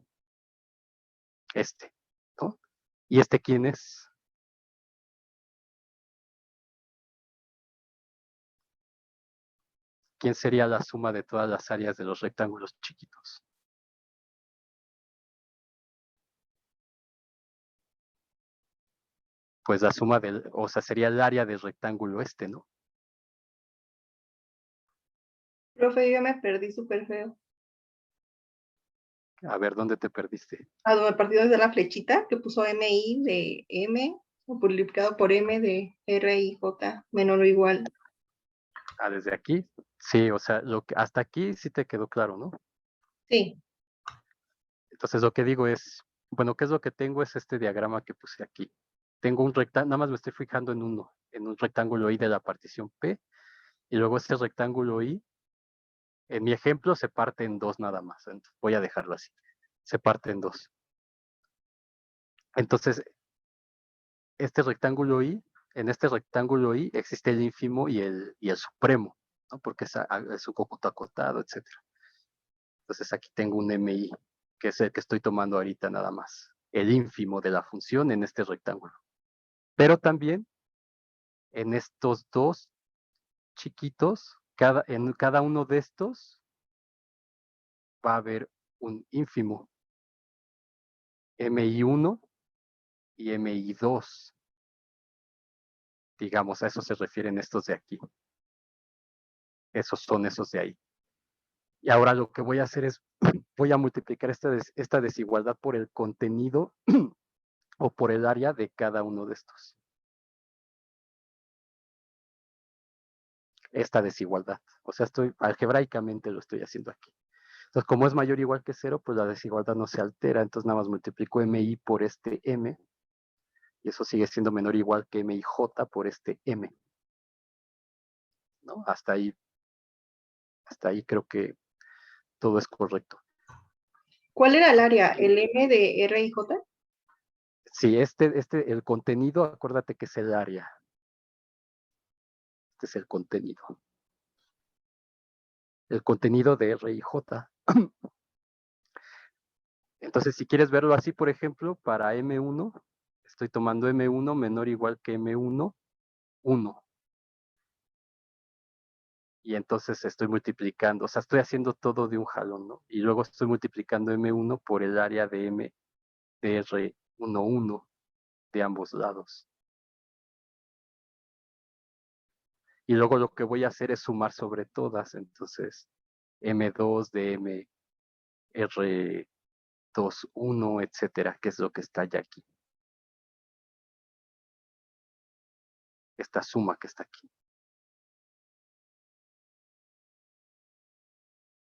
Este, ¿no? ¿Y este quién es? ¿Quién sería la suma de todas las áreas de los rectángulos chiquitos? Pues la suma del, o sea, sería el área del rectángulo este, ¿no? Profe, yo me perdí súper feo. A ver, ¿dónde te perdiste? A partir de la flechita que puso MI de M, multiplicado por M de R y J, menor o igual. Ah, desde aquí. Sí, o sea, hasta aquí sí te quedó claro, ¿no? Sí, Entonces lo que digo es, bueno, ¿qué es lo que tengo? Es este diagrama que puse aquí. Tengo un rectángulo, nada más me estoy fijando en uno, en un rectángulo I de la partición P, y luego ese rectángulo I, en mi ejemplo, se parte en dos nada más. Entonces, voy a dejarlo así. Se parte en dos. Entonces, este rectángulo I, en este rectángulo I existe el ínfimo y el supremo, ¿no? Porque es un conjunto acotado, etc. Entonces aquí tengo un MI, que es el que estoy tomando ahorita nada más. El ínfimo de la función en este rectángulo. Pero también en estos dos chiquitos, en cada uno de estos va a haber un ínfimo. MI1 y MI2. Digamos, a eso se refieren estos de aquí. Esos son esos de ahí. Y ahora lo que voy a hacer es, voy a multiplicar esta desigualdad por el contenido o por el área de cada uno de estos. Esta desigualdad. O sea, algebraicamente lo estoy haciendo aquí. Entonces, como es mayor o igual que 0, pues la desigualdad no se altera. Entonces, nada más multiplico MI por este M. Y eso sigue siendo menor o igual que MIJ por este M. ¿No? Hasta ahí creo que todo es correcto. ¿cuál era el área? ¿El M de R y J? Sí, el contenido, acuérdate que es el área. Este es el contenido. El contenido de R y J. Entonces, si quieres verlo así, por ejemplo, para M1, estoy tomando M1 menor o igual que M1, 1. Y entonces estoy multiplicando, o sea, estoy haciendo todo de un jalón, ¿no? Y luego estoy multiplicando M1 por el área de M de R11 de ambos lados. Y luego lo que voy a hacer es sumar sobre todas, entonces M2 de M R21, etcétera, que es lo que está ya aquí. Esta suma que está aquí.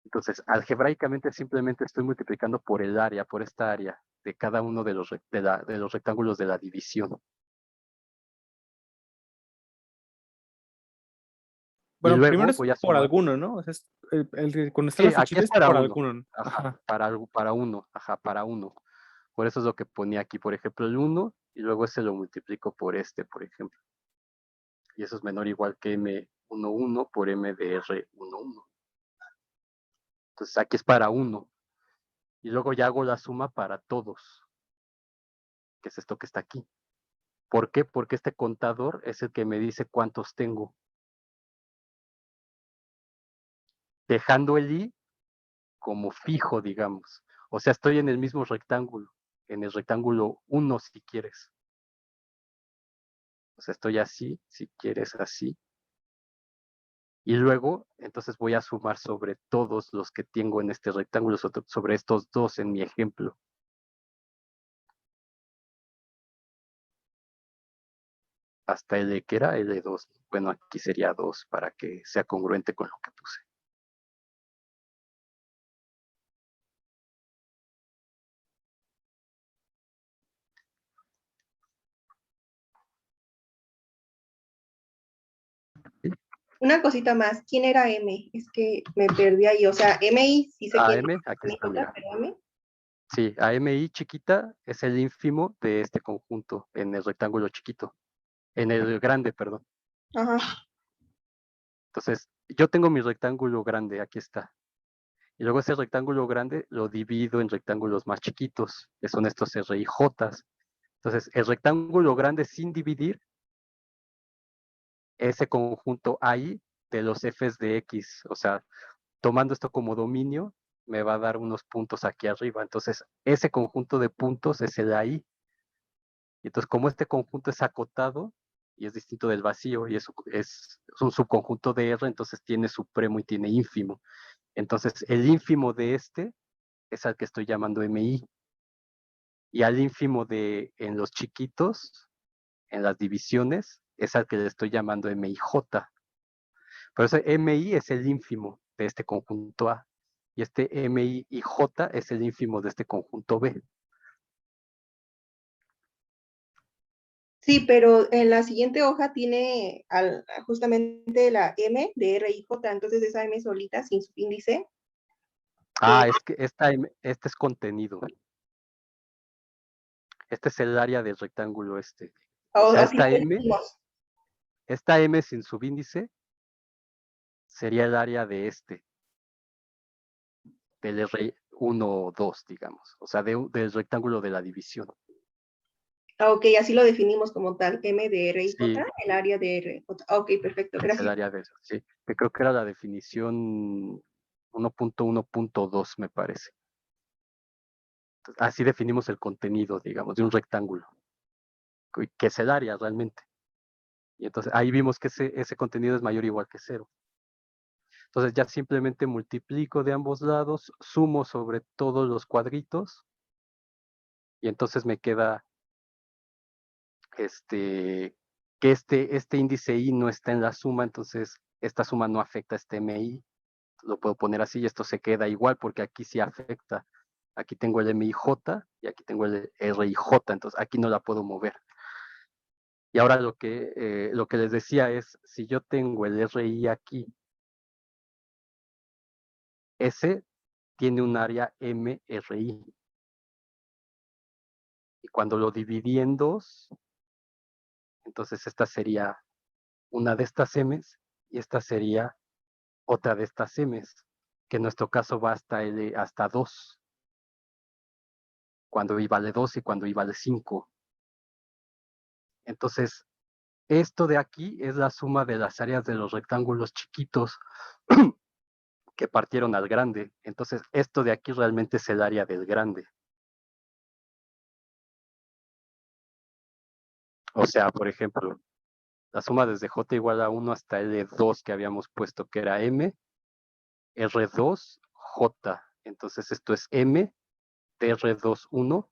Entonces, algebraicamente simplemente estoy multiplicando por el área, por esta área de cada uno de los rectángulos de la división. Bueno, luego primero es voy a por sumar. alguno, ¿no? O sea, cuando está Sí, la aquí flechita es es para por uno. alguno, ¿no? Ajá, Ajá. para uno. Ajá, para uno. Por eso es lo que ponía aquí, por ejemplo, el 1 y luego ese lo multiplico por este, por ejemplo. Y eso es menor o igual que M11 por M de R11. Entonces aquí es para uno. Y luego ya hago la suma para todos, que es esto que está aquí. ¿Por qué? Porque este contador es el que me dice cuántos tengo. Dejando el I como fijo, digamos. O sea, estoy en el mismo rectángulo, en el rectángulo 1 si quieres. O sea, estoy así, si quieres así. Y luego, entonces voy a sumar sobre todos los que tengo en este rectángulo, sobre estos dos en mi ejemplo. Hasta L que era L2. Bueno, aquí sería 2 para que sea congruente con lo que puse. Una cosita más, ¿quién era M? Es que me perdí ahí, o sea, MI sí sé quién AM, aquí es, está, mira. pero M. Sí, AMI chiquita es el ínfimo de este conjunto en el rectángulo chiquito, en el grande, perdón. Ajá. Entonces, yo tengo mi rectángulo grande, aquí está. Y luego ese rectángulo grande lo divido en rectángulos más chiquitos, que son estos RIJs. Entonces, el rectángulo grande sin dividir, ese conjunto ahí de los Fs de X, o sea, tomando esto como dominio, me va a dar unos puntos aquí arriba. Entonces, ese conjunto de puntos es el AI. Y entonces, como este conjunto es acotado y es distinto del vacío y es un subconjunto de R, entonces tiene supremo y tiene ínfimo. Entonces, el ínfimo de este es al que estoy llamando MI. Y al ínfimo de en los chiquitos, en las divisiones, es al que le estoy llamando MIJ. Por eso MI es el ínfimo de este conjunto A. Y este MI y J es el ínfimo de este conjunto B. Sí, pero en la siguiente hoja tiene justamente la M de R y J, entonces esa M solita sin su índice. Es que este es contenido. Este es el área del rectángulo este. O sea, Así lo decimos. esta M sin subíndice sería el área de este, del R1 o 2, digamos. O sea, del rectángulo de la división. Ok, así lo definimos como tal, M de R y Sí, J, el área de R. Ok, perfecto, es el gracias. área de eso, sí. Que creo que era la definición 1.1.2, me parece. Entonces, así definimos el contenido, digamos, de un rectángulo, que es el área realmente. Y entonces ahí vimos que ese contenido es mayor o igual que 0. Entonces ya simplemente multiplico de ambos lados, sumo sobre todos los cuadritos y entonces me queda que este índice I no está en la suma, entonces esta suma no afecta a este MI. Lo puedo poner así y esto se queda igual porque aquí sí afecta. Aquí tengo el MIJ y aquí tengo el RIJ, entonces aquí no la puedo mover. Y ahora lo que les decía es, si yo tengo el RI aquí, ese tiene un área MRI. Y cuando lo dividí en dos, entonces esta sería una de estas M's y esta sería otra de estas M's, que en nuestro caso va hasta 2, cuando I vale 2 y cuando I vale 5. Entonces, esto de aquí es la suma de las áreas de los rectángulos chiquitos que partieron al grande. Entonces, esto de aquí realmente es el área del grande. O sea, por ejemplo, la suma desde J igual a 1 hasta L2 que habíamos puesto, que era M, R2, J. Entonces, esto es M de R2, 1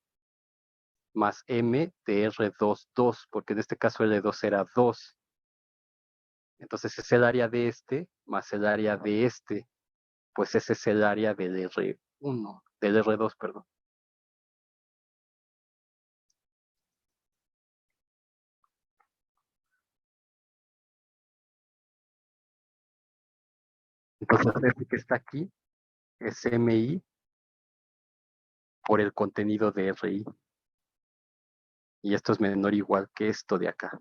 más M de R2, 2, porque en este caso L2 era 2. Entonces, es el área de este más el área de este. Pues ese es el área del R1, del R2, perdón. Entonces, este que está aquí es MI por el contenido de RI. Y esto es menor o igual que esto de acá.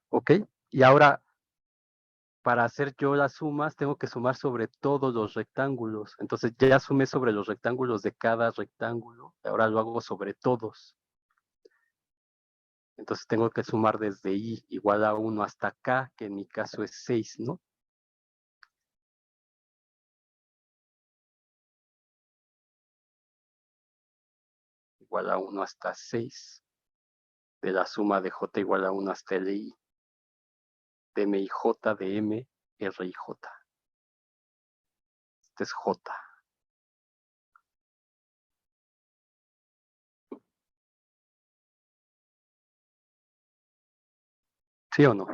¿Ok? Y ahora, para hacer yo las sumas, tengo que sumar sobre todos los rectángulos. Entonces ya sumé sobre los rectángulos de cada rectángulo. Ahora lo hago sobre todos. Entonces tengo que sumar desde I igual a 1 hasta K, que en mi caso es 6, ¿no? Igual a 1 hasta 6. De la suma de J igual a 1 hasta LI. De MIJ de M, RIJ. Este es J. ¿Sí o no?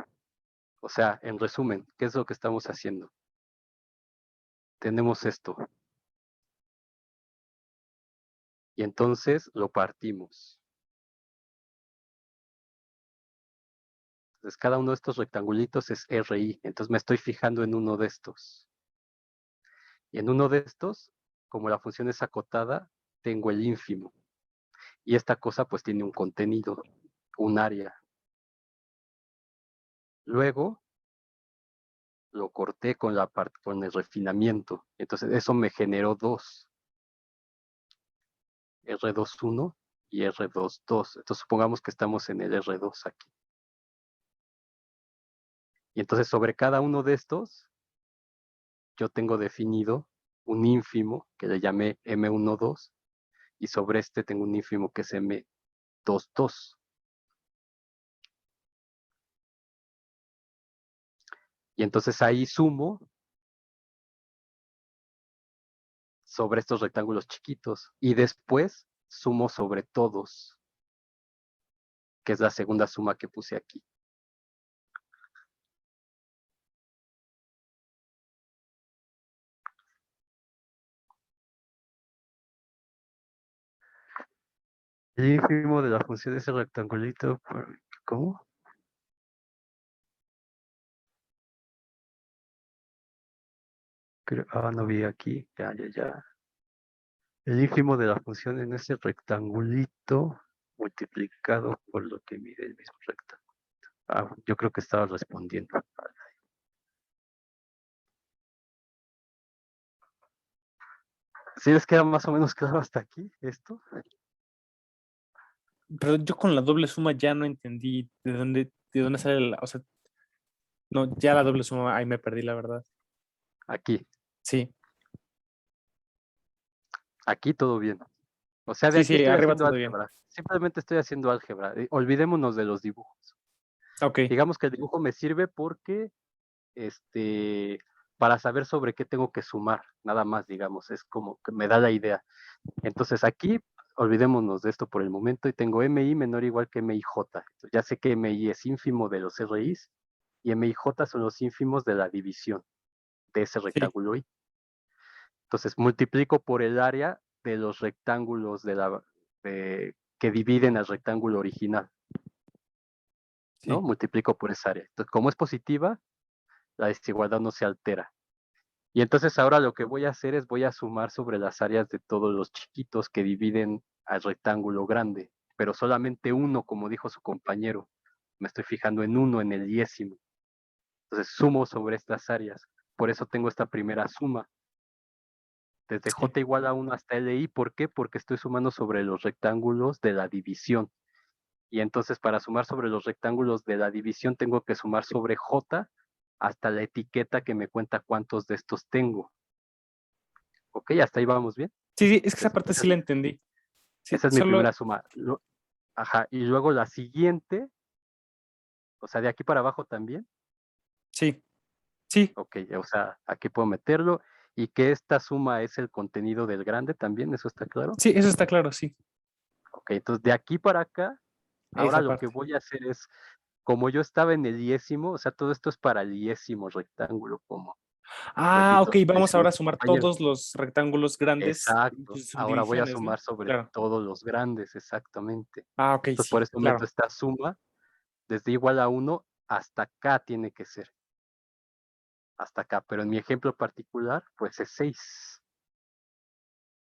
O sea, en resumen, ¿qué es lo que estamos haciendo? Tenemos esto. Y entonces lo partimos. Entonces cada uno de estos rectangulitos es RI. Entonces me estoy fijando en uno de estos. Y en uno de estos, como la función es acotada, tengo el ínfimo. Y esta cosa pues tiene un contenido, un área. Luego lo corté con el refinamiento. Entonces eso me generó dos. R21 y R22. Entonces supongamos que estamos en el R2 aquí. Y entonces sobre cada uno de estos, yo tengo definido un ínfimo que le llamé M12 y sobre este tengo un ínfimo que es M22. Y entonces ahí sumo sobre estos rectángulos chiquitos y después sumo sobre todos, que es la segunda suma que puse aquí. El ínfimo de la función de ese rectangulito, ¿cómo? No vi aquí, ya. El ínfimo de la función en ese rectangulito multiplicado por lo que mide el mismo rectángulo. Yo creo que estaba respondiendo. ¿Sí les queda más o menos claro hasta aquí esto? Pero yo con la doble suma ya no entendí de dónde sale o sea, no, ya la doble suma ahí me perdí, la verdad. Aquí todo bien. O sea, de aquí sí, estoy arriba haciendo todo bien. álgebra. Simplemente estoy haciendo álgebra. Olvidémonos de los dibujos. Ok, Digamos que el dibujo me sirve porque para saber sobre qué tengo que sumar, nada más, digamos, es como que me da la idea. Entonces aquí, olvidémonos de esto por el momento, y tengo MI menor o igual que MIJ. Entonces, ya sé que MI es ínfimo de los RIs, y MIJ son los ínfimos de la división de ese sí, rectángulo I. Entonces, multiplico por el área de los rectángulos que dividen al rectángulo original, ¿no? sí, Multiplico por esa área. Entonces, como es positiva, la desigualdad no se altera. Y entonces ahora lo que voy a hacer es voy a sumar sobre las áreas de todos los chiquitos que dividen al rectángulo grande, pero solamente uno, como dijo su compañero. Me estoy fijando en uno, en el diésimo. Entonces sumo sobre estas áreas. Por eso tengo esta primera suma. Desde sí, J igual a 1 hasta LI. ¿Por qué? Porque estoy sumando sobre los rectángulos de la división. Y entonces para sumar sobre los rectángulos de la división tengo que sumar sobre J hasta la etiqueta que me cuenta cuántos de estos tengo. Ok, hasta ahí vamos bien. sí, es que esa parte sí la entendí. Sí, Esa es mi solo, primera suma. Ajá, y luego la siguiente, o sea, de aquí para abajo también. sí, sí, Ok, o sea, aquí puedo meterlo. Y que esta suma es el contenido del grande también, ¿eso está claro? sí, eso está claro, sí, Ok, entonces de aquí para acá, ahora esa lo que parte. voy a hacer es, como yo estaba en el diésimo, o sea, todo esto es para el diésimo rectángulo, como Ah, Repito, ok, lo que vamos ahora a hicimos sumar compañero. todos los rectángulos grandes y Exacto. sus Ahora voy a subdivisiones, ¿no? sumar sobre Claro. todos los grandes, exactamente. Ah, ok, Entonces, por sí, eso meto claro. esta suma desde igual a 1 hasta acá tiene que ser, hasta acá. Pero en mi ejemplo particular, pues es 6.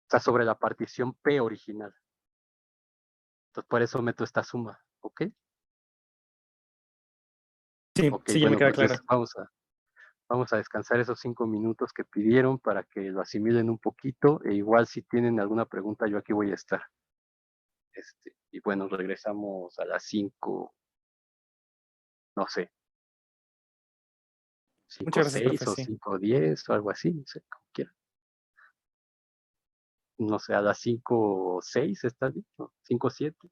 O sea, sobre la partición P original. Entonces, por eso meto esta suma, ¿ok? Sí, Ok, sí, ya me bueno, queda pues claro. vamos a descansar esos 5 minutos que pidieron para que lo asimilen un poquito. E igual si tienen alguna pregunta, yo aquí voy a estar. Y bueno, regresamos a las 5, no sé, cinco Muchas gracias, profe, seis o sí. 5:10 o algo así, no sé, como quieran. No sé, a las 5:06 está bien, ¿no? 5:07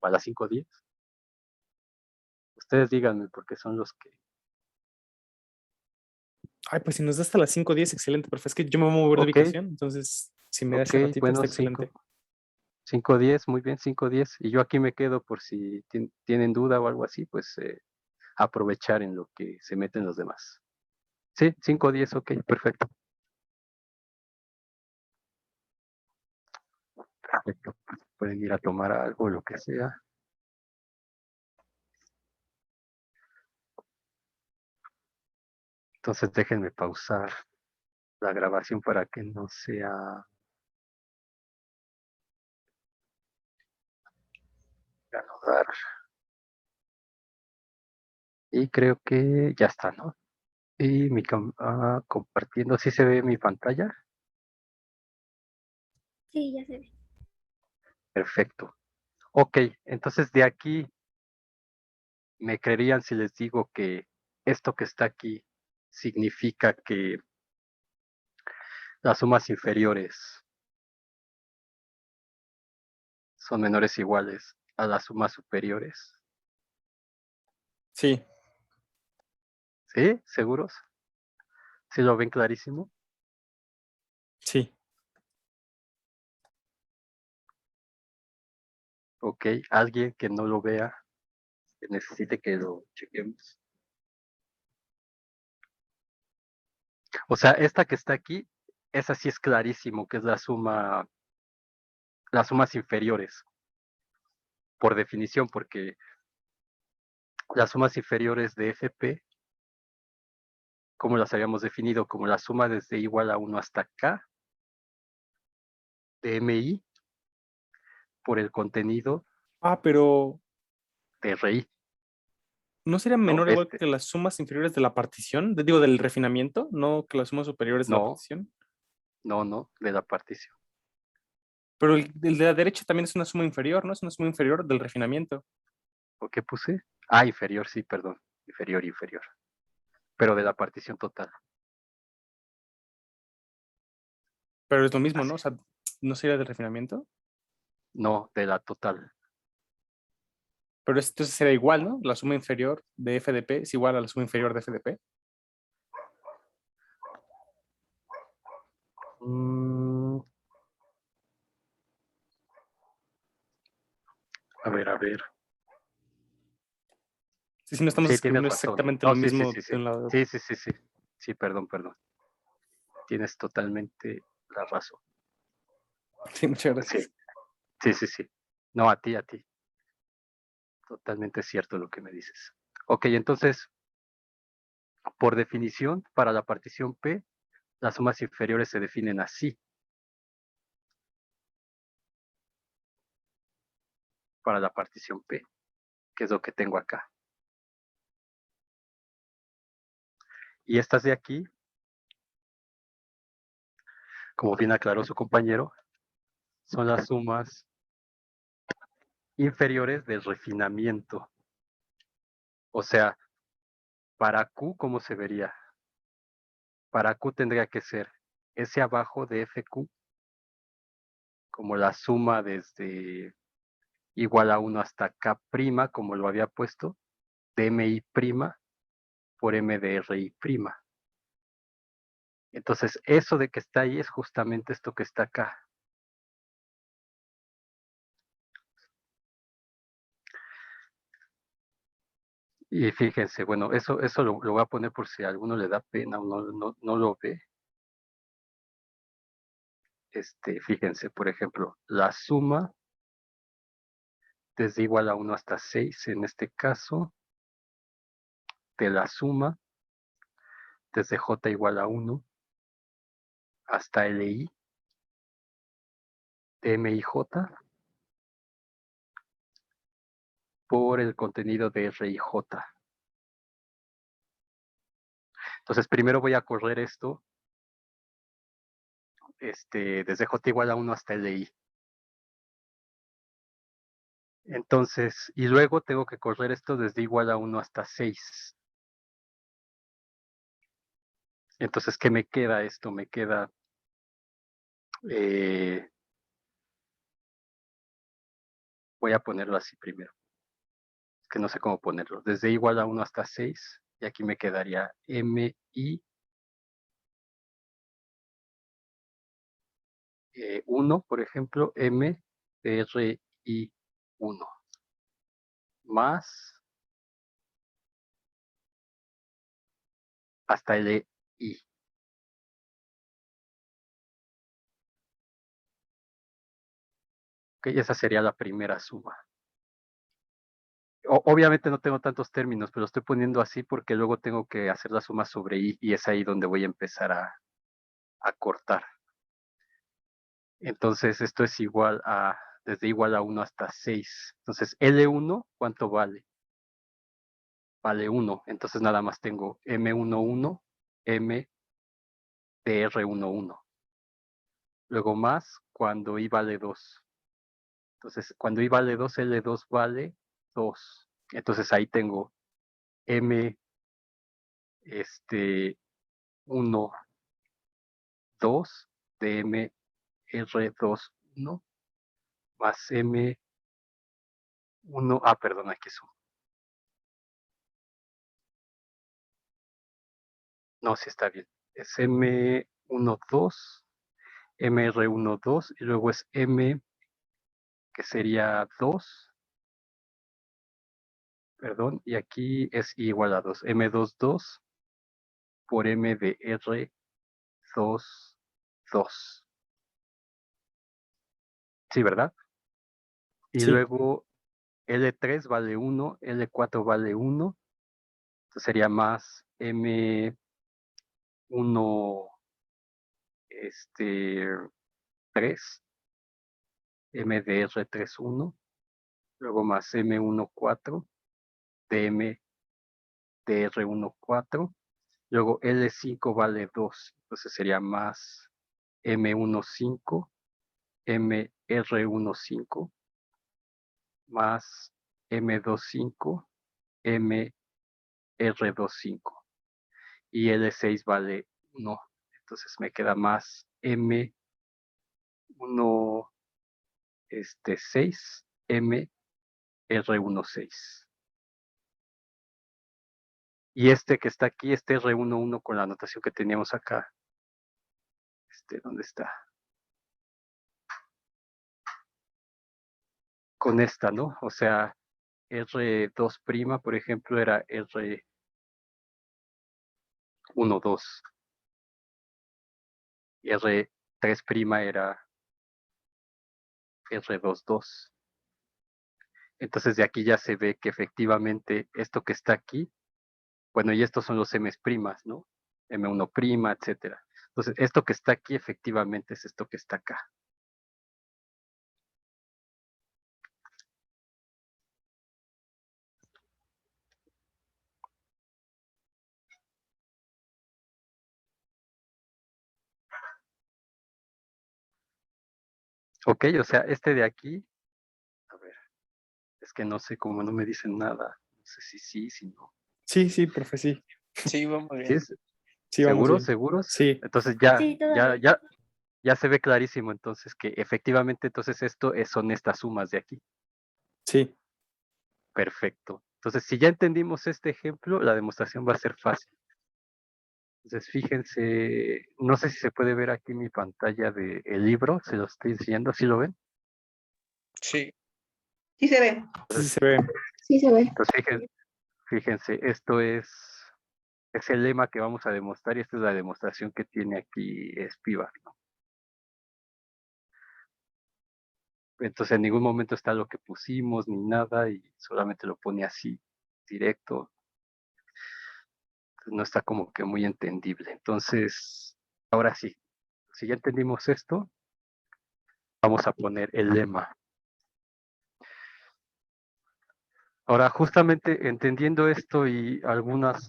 o a las 5:10. Ustedes díganme porque son los que. Ay, pues si nos da hasta las 5:10, excelente, profe. Es que yo me voy a mover de Ok, ubicación, entonces si me da ok, ese ratito, bueno, está excelente. 5:10, muy bien, 5:10. Y yo aquí me quedo por si tienen duda o algo así, pues aprovechar en lo que se meten los demás. Sí, 5:10, ok, perfecto. Perfecto. Pueden ir a tomar algo, lo que sea. Entonces déjenme pausar la grabación para que no sea reanudar. Y creo que ya está, ¿no? Y compartiendo, ¿sí se ve mi pantalla? Sí, ya se ve. Perfecto. Ok, entonces de aquí me creerían si les digo que esto que está aquí significa que las sumas inferiores son menores o iguales a las sumas superiores. Sí, ¿Sí? ¿Seguros? ¿Sí lo ven clarísimo? sí. Ok, alguien que no lo vea, que necesite que lo chequemos. O sea, esta que está aquí, esa sí es clarísimo que es la suma, las sumas inferiores, por definición, porque las sumas inferiores de FP, como las habíamos definido, como la suma desde igual a 1 hasta acá, de MI, por el contenido Ah, pero de RI, ¿no sería ¿no? menor igual que las sumas inferiores de la partición? Digo, del refinamiento, no que las sumas superiores de la No, partición. no, de la partición. Pero el de la derecha también es una suma inferior, ¿no? Es una suma inferior del refinamiento. ¿O qué puse? Ah, inferior, sí, perdón. Inferior. Pero de la partición total. Pero es lo mismo, ¿no? Así. O sea, ¿no sería del refinamiento? No, de la total. Pero entonces sería igual, ¿no? La suma inferior de FDP es igual a la suma inferior de FDP. Mm, a ver. Sí, si no estamos Sí, tienes escribiendo razón. exactamente lo No, sí, sí, mismo sí, sí. de un lado. Sí. Sí, perdón. Tienes totalmente la razón. Sí, muchas Sí, gracias. sí. No, a ti. Totalmente cierto lo que me dices. Ok, entonces, por definición, para la partición P, las sumas inferiores se definen así. Para la partición P, que es lo que tengo acá. Y estas de aquí, como bien aclaró su compañero, son las sumas inferiores del refinamiento. O sea, para Q, ¿cómo se vería? Para Q tendría que ser S abajo de FQ, como la suma desde igual a 1 hasta K', como lo había puesto, de MI' por M de RI'. Entonces, eso de que está ahí es justamente esto que está acá. Y fíjense, bueno, eso lo voy a poner por si a alguno le da pena o no lo ve. Fíjense, por ejemplo, la suma desde igual a 1 hasta 6, en este caso, de la suma desde j igual a 1 hasta li de m y j por el contenido de r y j. Entonces, primero voy a correr esto desde j igual a 1 hasta li. Entonces, y luego tengo que correr esto desde igual a 1 hasta 6. Entonces, ¿qué me queda esto? Me queda voy a ponerlo así primero. Es que no sé cómo ponerlo. Desde igual a 1 hasta 6. Y aquí me quedaría mi 1, por ejemplo, m de r i 1 más hasta el i. Ok, esa sería la primera suma. Obviamente no tengo tantos términos, pero lo estoy poniendo así porque luego tengo que hacer la suma sobre i y es ahí donde voy a empezar a cortar. Entonces esto es igual a, desde igual a 1 hasta 6. Entonces L1, ¿cuánto vale? Vale 1. Entonces nada más tengo M11, M de R11. Luego más cuando I vale 2. Entonces cuando I vale 2, L2 vale 2. Entonces ahí tengo M 1, 2 de M R2, 1 más M1, perdón, aquí es 1. No, sí está bien. Es M1, 2, MR1, 2, y luego es M, que sería 2, perdón, y aquí es igual a 2, M2, 2 por M de R2, 2. Sí, ¿verdad? Y Sí. luego L3 vale 1, L4 vale 1, entonces sería más M1, 3, M de R3, 1, luego más M1, 4, DM de R1, 4, luego L5 vale 2, entonces sería más M1, 5, MR1, 5, más M2, 5, MR2, 5, y L6 vale 1, entonces me queda más M1, 6, MR1, 6. Y este que está aquí, este R11 con la anotación que teníamos acá. ¿Dónde está? Con esta, ¿no? O sea, R2', por ejemplo, era R12. Y R3' era R22. Entonces de aquí ya se ve que efectivamente esto que está aquí, bueno, y estos son los M's primas, ¿no? M1', etcétera. Entonces, esto que está aquí efectivamente es esto que está acá. Ok, o sea, este de aquí, a ver, es que no sé, como no me dicen nada, no sé si sí, si no. Sí, profe, sí. Sí, vamos ¿Sí bien. es? Sí, vamos bien. ¿Seguros? Sí, Entonces Sí, todo bien. ya se ve clarísimo entonces que efectivamente entonces esto son estas sumas de aquí. sí. Perfecto. Entonces, si ya entendimos este ejemplo, la demostración va a ser fácil. Entonces, fíjense, no sé si se puede ver aquí mi pantalla del libro, se lo estoy enseñando, ¿sí lo ven? Sí. Sí se ve. Sí se ve. Sí se ve. Entonces, Fíjense, esto es el lema que vamos a demostrar y esta es la demostración que tiene aquí Spivak, ¿no? Entonces en ningún momento está lo que pusimos ni nada y solamente lo pone así directo. No está como que muy entendible. Entonces, ahora sí, si ya entendimos esto, vamos a poner el lema. Ahora, justamente entendiendo esto y algunas,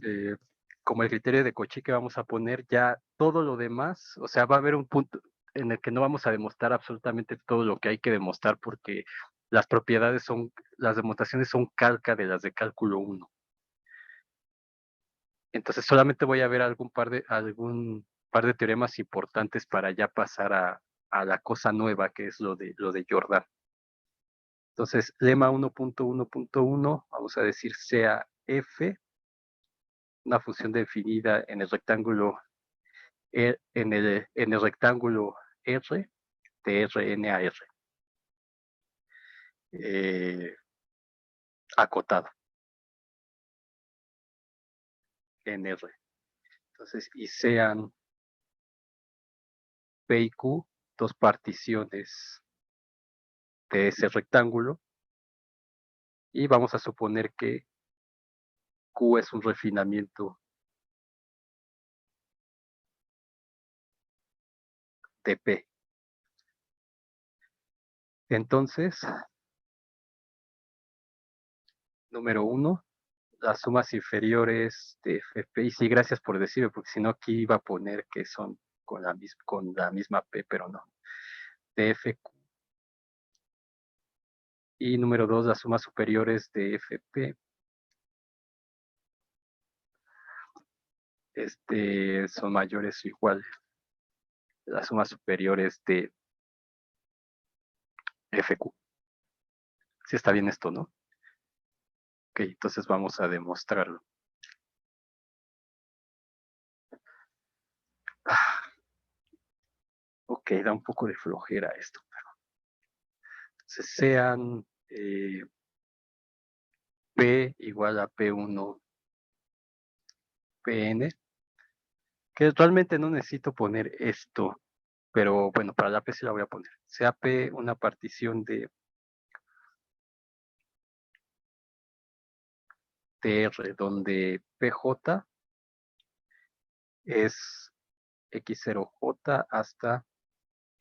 como el criterio de Cauchy que vamos a poner, ya todo lo demás, o sea, va a haber un punto en el que no vamos a demostrar absolutamente todo lo que hay que demostrar porque las propiedades son, las demostraciones son calca de las de cálculo 1. Entonces solamente voy a ver algún par de teoremas importantes para ya pasar a la cosa nueva que es lo de Jordan. Entonces, lema 1.1.1, vamos a decir sea f, una función definida en el rectángulo en el rectángulo R de Rn a R. Acotado en R. Entonces, y sean P y Q dos particiones de ese rectángulo. Y vamos a suponer que Q es un refinamiento de P. Entonces, número 1, las sumas inferiores de FP. Y sí, gracias por decirlo, porque si no aquí iba a poner que son con la misma P, pero no. De FQ. Y número 2, las sumas superiores de FP. Son mayores o iguales. Las sumas superiores de FQ. Sí está bien esto, ¿no? Ok, entonces vamos a demostrarlo. Ok, da un poco de flojera esto. Entonces sean P igual a P1 Pn, que realmente no necesito poner esto, pero bueno, para la P sí la voy a poner. Sea P una partición de TR, donde PJ es X0J hasta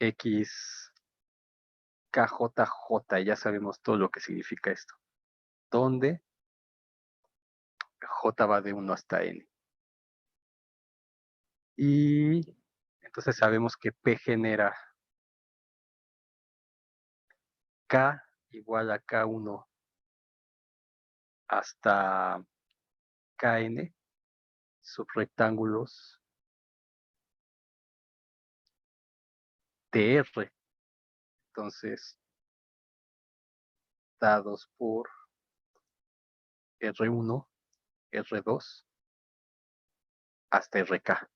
XKJJ, y ya sabemos todo lo que significa esto. Donde J va de 1 hasta N. Y entonces sabemos que P genera K igual a K1 hasta Kn subrectángulos de R. Entonces, dados por R1, R2 hasta RK.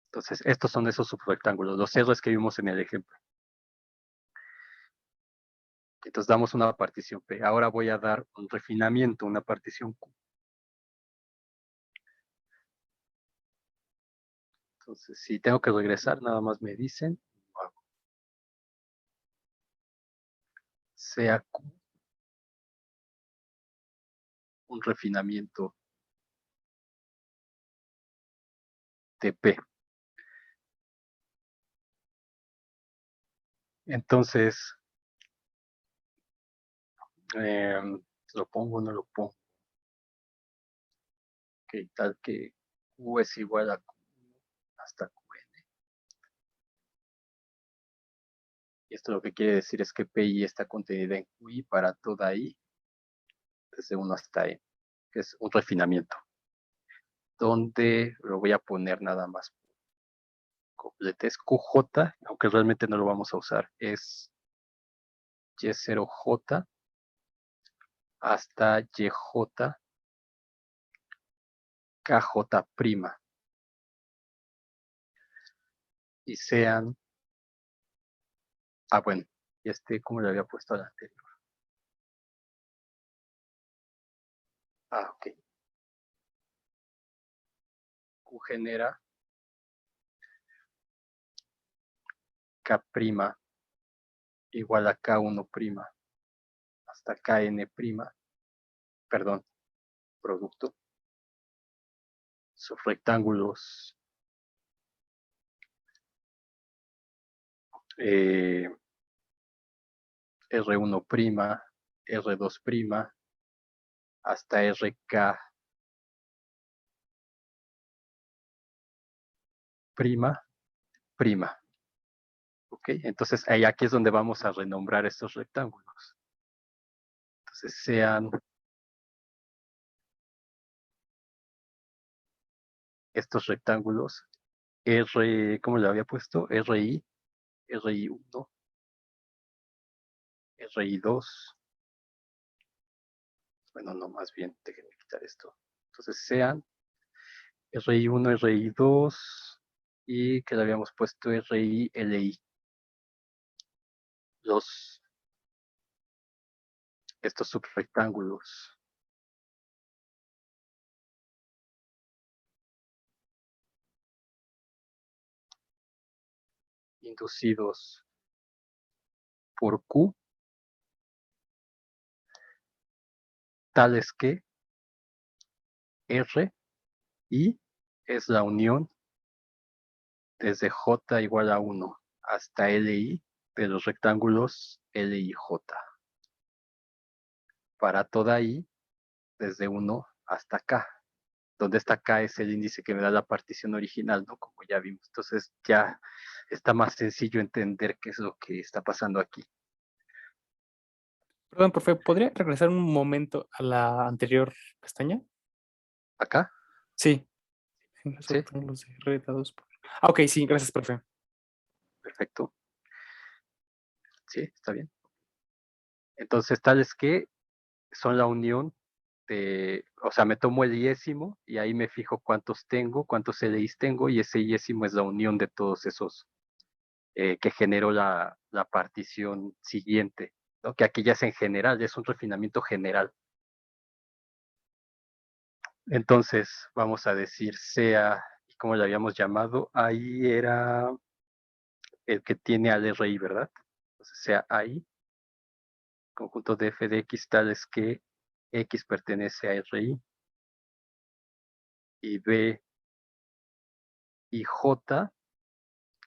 Entonces, estos son esos subrectángulos, los R's que vimos en el ejemplo. Entonces, damos una partición P. Ahora voy a dar un refinamiento, una partición Q. Entonces, si tengo que regresar, nada más me dicen. Sea Q un refinamiento de P. Entonces, ¿lo pongo o no lo pongo? Ok, tal que Q es igual a Q hasta Qn. Y esto lo que quiere decir es que Pi está contenida en Qi para toda I, desde 1 hasta N, que es un refinamiento. Donde lo voy a poner nada más completes QJ, aunque realmente no lo vamos a usar, es Y0J hasta YJ KJ'. Y sean, bueno, y como le había puesto al anterior. Ok. Q genera K' igual a K1' hasta Kn', perdón, producto, subrectángulos R1', R2' hasta RK', prima. Ok, entonces ahí aquí es donde vamos a renombrar estos rectángulos. Entonces sean estos rectángulos R, ¿cómo le había puesto? RI, RI1, RI2. Bueno, no, más bien, déjenme quitar esto. Entonces sean RI1, RI2 y que le habíamos puesto RI, LI. Estos subrectángulos. Inducidos por Q, tales que R, I es la unión desde J igual a 1 hasta LI de los rectángulos LIJ. Para toda I, desde 1 hasta K, donde esta K es el índice que me da la partición original, ¿no? Como ya vimos. Entonces ya está más sencillo entender qué es lo que está pasando aquí. Perdón, profe, ¿podría regresar un momento a la anterior pestaña? ¿Acá? Sí. Sí. Ok, sí, gracias, profe. Perfecto. Sí, está bien. Entonces, tales que son la unión de, o sea, me tomo el iésimo y ahí me fijo cuántos tengo, cuántos LIs tengo, y ese iésimo es la unión de todos esos que generó la partición siguiente, ¿no? Que aquí ya es en general, es un refinamiento general. Entonces, vamos a decir sea, ¿cómo le habíamos llamado? Ahí era el que tiene al RI, ¿verdad? Entonces, sea ahí, conjunto de f de x tales que x pertenece a RI y b y j,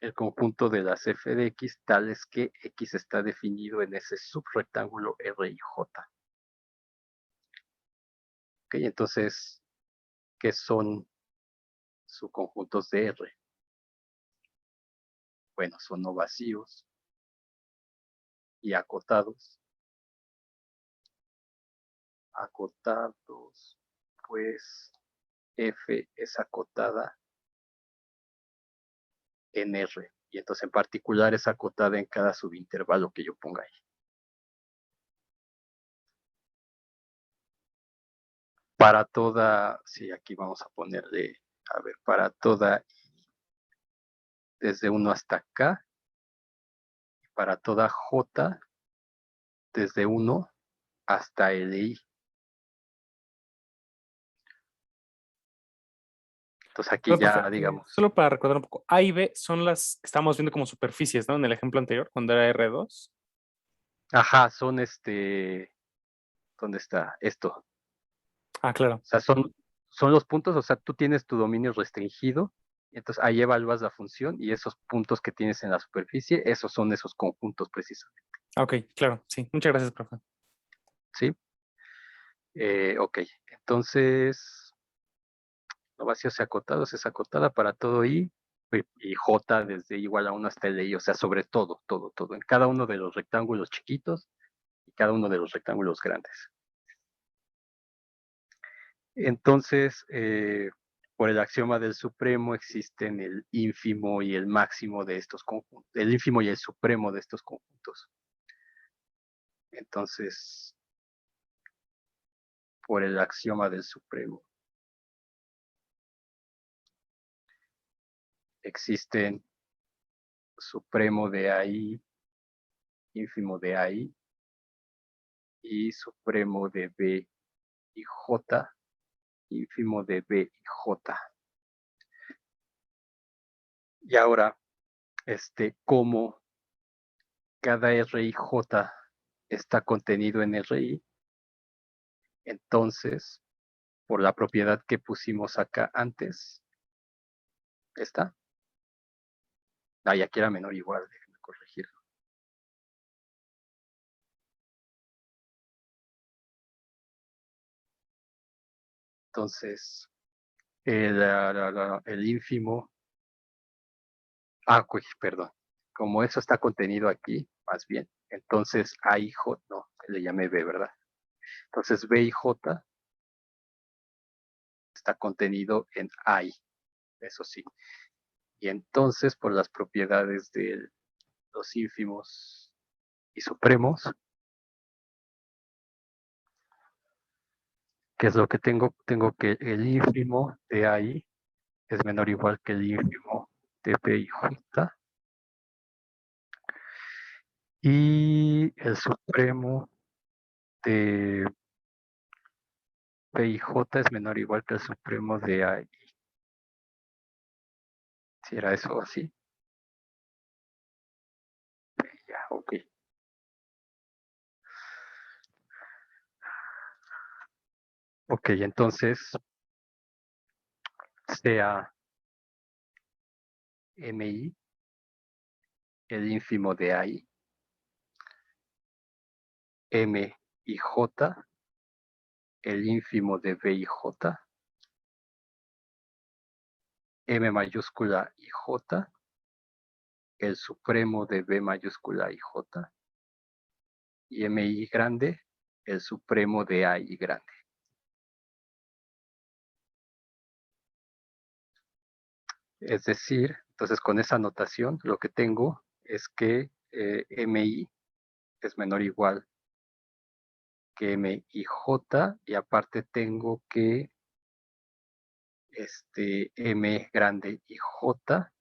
el conjunto de las f de x tales que x está definido en ese subrectángulo RIJ. Ok, entonces, ¿qué son subconjuntos de R? Bueno, son no vacíos y acotados. Acotados, pues F es acotada en R. Y entonces en particular es acotada en cada subintervalo que yo ponga ahí. Para toda, sí, aquí vamos a ponerle, a ver, para toda I, desde 1 hasta acá, y para toda J, desde 1 hasta LI. Entonces aquí Perdón, ya, profe, digamos, solo para recordar un poco, A y B son las que estábamos viendo como superficies, ¿no? En el ejemplo anterior, cuando era R2. ajá, son ¿dónde está esto? Ah, claro. O sea, son los puntos, o sea, tú tienes tu dominio restringido, entonces ahí evalúas la función y esos puntos que tienes en la superficie, esos son esos conjuntos precisamente, Ok, claro, sí. Muchas gracias, profe. ¿sí? Ok, entonces, lo vacíos y acotados es acotada para todo y J desde igual a 1 hasta el I, o sea, sobre todo, todo, en cada uno de los rectángulos chiquitos y cada uno de los rectángulos grandes. Entonces, por el axioma del supremo existen el ínfimo y el máximo de estos conjuntos, el ínfimo y el supremo de estos conjuntos. Entonces, por el axioma del supremo existen supremo de AI, ínfimo de AI y supremo de B y J, ínfimo de B y J. Y ahora, como cada R y J está contenido en RI, entonces, por la propiedad que pusimos acá antes, ¿está? Ah, y aquí era menor o igual, déjenme corregirlo. Entonces, el ínfimo, perdón, como eso está contenido aquí, más bien, entonces A y J, no, le llamé B, ¿verdad? Entonces B y J está contenido en I, eso sí. Y entonces, por las propiedades de los ínfimos y supremos, ¿qué es lo que tengo? Tengo que el ínfimo de I es menor o igual que el ínfimo de B y J. Y el supremo de P y J es menor o igual que el supremo de A y I. Si era eso así. Ya, ok. Ok, entonces sea MI el ínfimo de AI, M y J el ínfimo de B y J, M mayúscula y J el supremo de B mayúscula y J, y MI grande el supremo de AI grande. Es decir, entonces con esa notación lo que tengo es que MI es menor o igual que M y J, y aparte tengo que M grande y J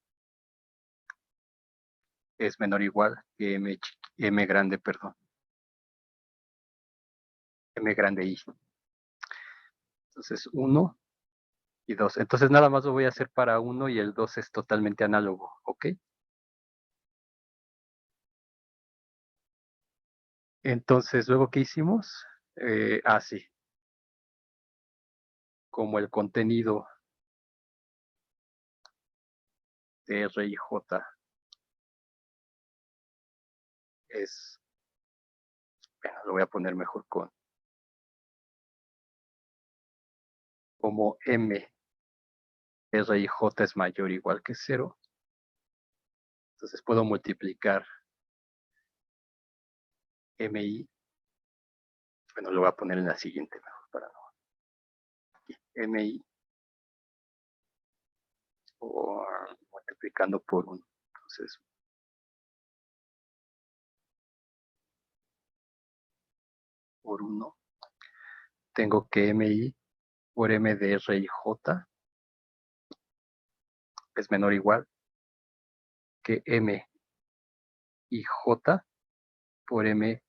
es menor o igual que M grande, perdón. M grande I. Entonces 1 y 2. Entonces nada más lo voy a hacer para 1 y el 2 es totalmente análogo, ¿ok? Entonces, luego, ¿qué hicimos? Sí. Como el contenido de R y J es, bueno, lo voy a poner mejor como M, R y J es mayor o igual que 0. Entonces puedo multiplicar MI, bueno, lo voy a poner en la siguiente mejor para no. Aquí, MI o multiplicando por 1. Entonces, por 1, tengo que MI por M de R y J es menor o igual que M y J por M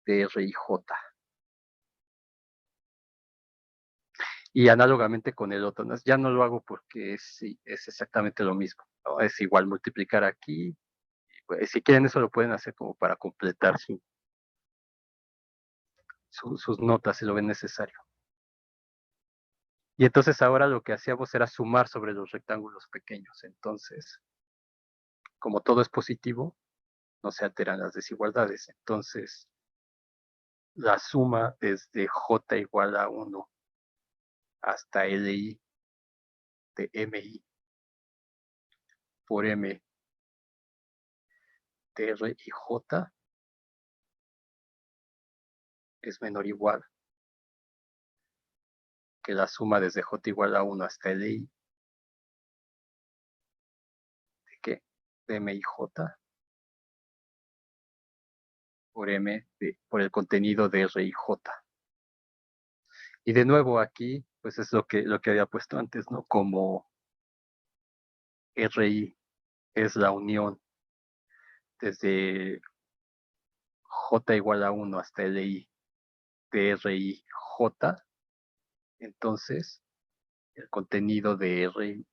de R y J. Y análogamente con el otro, ya no lo hago porque es exactamente lo mismo, ¿no? Es igual multiplicar aquí. Pues, si quieren eso lo pueden hacer como para completar sus notas si lo ven necesario. Y entonces ahora lo que hacíamos era sumar sobre los rectángulos pequeños. Entonces, como todo es positivo, no se alteran las desigualdades. Entonces, la suma desde J igual a 1 hasta LI de MI por M de R y J es menor o igual que la suma desde J igual a 1 hasta LI de ¿qué? De M y J por M por el contenido de R y J. Y de nuevo aquí, pues es lo que había puesto antes, ¿no? Como RI es la unión desde J igual a 1 hasta LI de RI J, Entonces, el contenido de R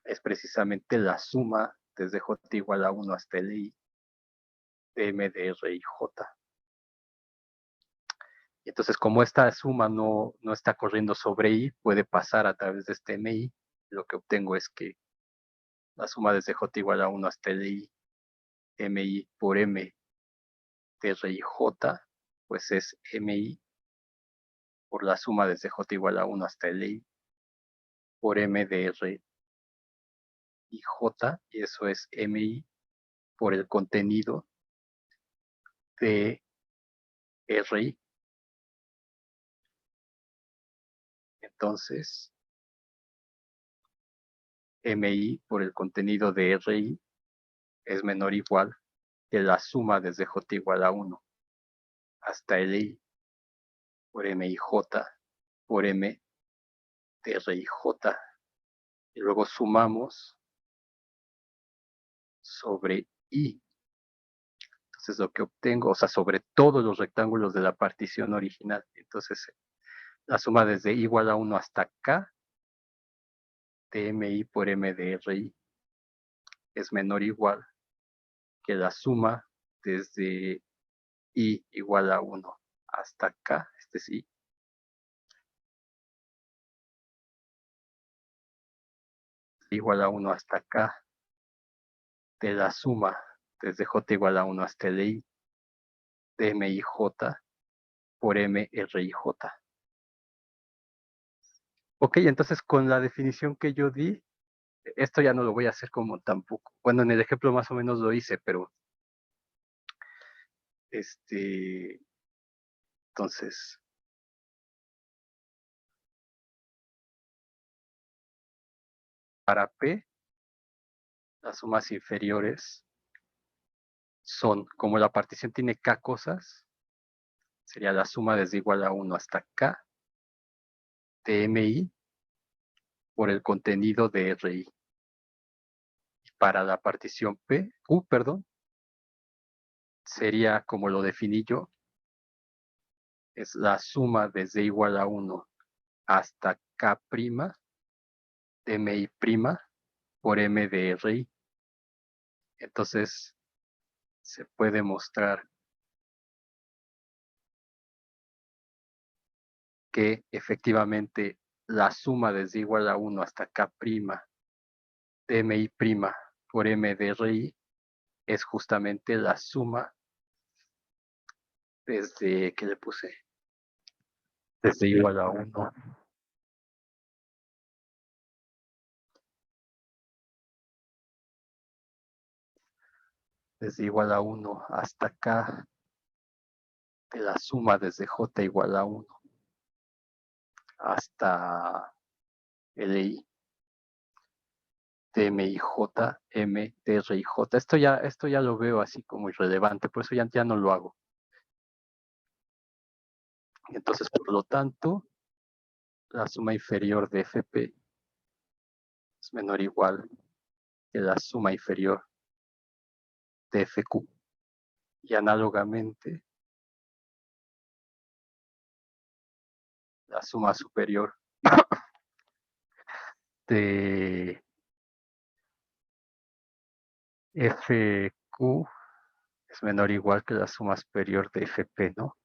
es precisamente la suma desde J igual a 1 hasta LI de M de R y J. Y entonces, como esta suma no está corriendo sobre I, puede pasar a través de este MI. Lo que obtengo es que la suma desde J igual a 1 hasta LI, MI por M de R y J, pues es MI por la suma desde J igual a 1 hasta LI por M de R y J, y eso es MI por el contenido de RI. Entonces, MI por el contenido de RI es menor o igual que la suma desde J igual a 1 hasta LI por MIJ por M de RIJ. Y luego sumamos sobre I. Entonces lo que obtengo, o sea, sobre todos los rectángulos de la partición original. Entonces la suma desde I igual a 1 hasta K de MI por M de RI es menor o igual que la suma desde I igual a 1 hasta K, este es I, igual a 1 hasta K de la suma desde J igual a 1 hasta LI de MIJ por MRIJ. Ok, entonces con la definición que yo di, esto ya no lo voy a hacer como tampoco. Bueno, en el ejemplo más o menos lo hice, pero entonces para P, las sumas inferiores son, como la partición tiene K cosas, sería la suma desde igual a 1 hasta K de MI por el contenido de RI. Y para la partición P, perdón, sería como lo definí yo, es la suma desde igual a 1 hasta K' de MI' por M de RI. Entonces, se puede mostrar que efectivamente la suma desde igual a 1 hasta K' de MI' por M de RI es justamente la suma desde, ¿qué le puse? Desde igual a 1 desde igual a 1 hasta K de la suma desde J igual a 1 hasta LI de MIJ, M, de RIJ. Esto ya lo veo así como irrelevante, por eso ya no lo hago. Entonces, por lo tanto, la suma inferior de FP es menor o igual que la suma inferior de FQ. Y análogamente, la suma superior de FQ es menor o igual que la suma superior de FP, ¿no?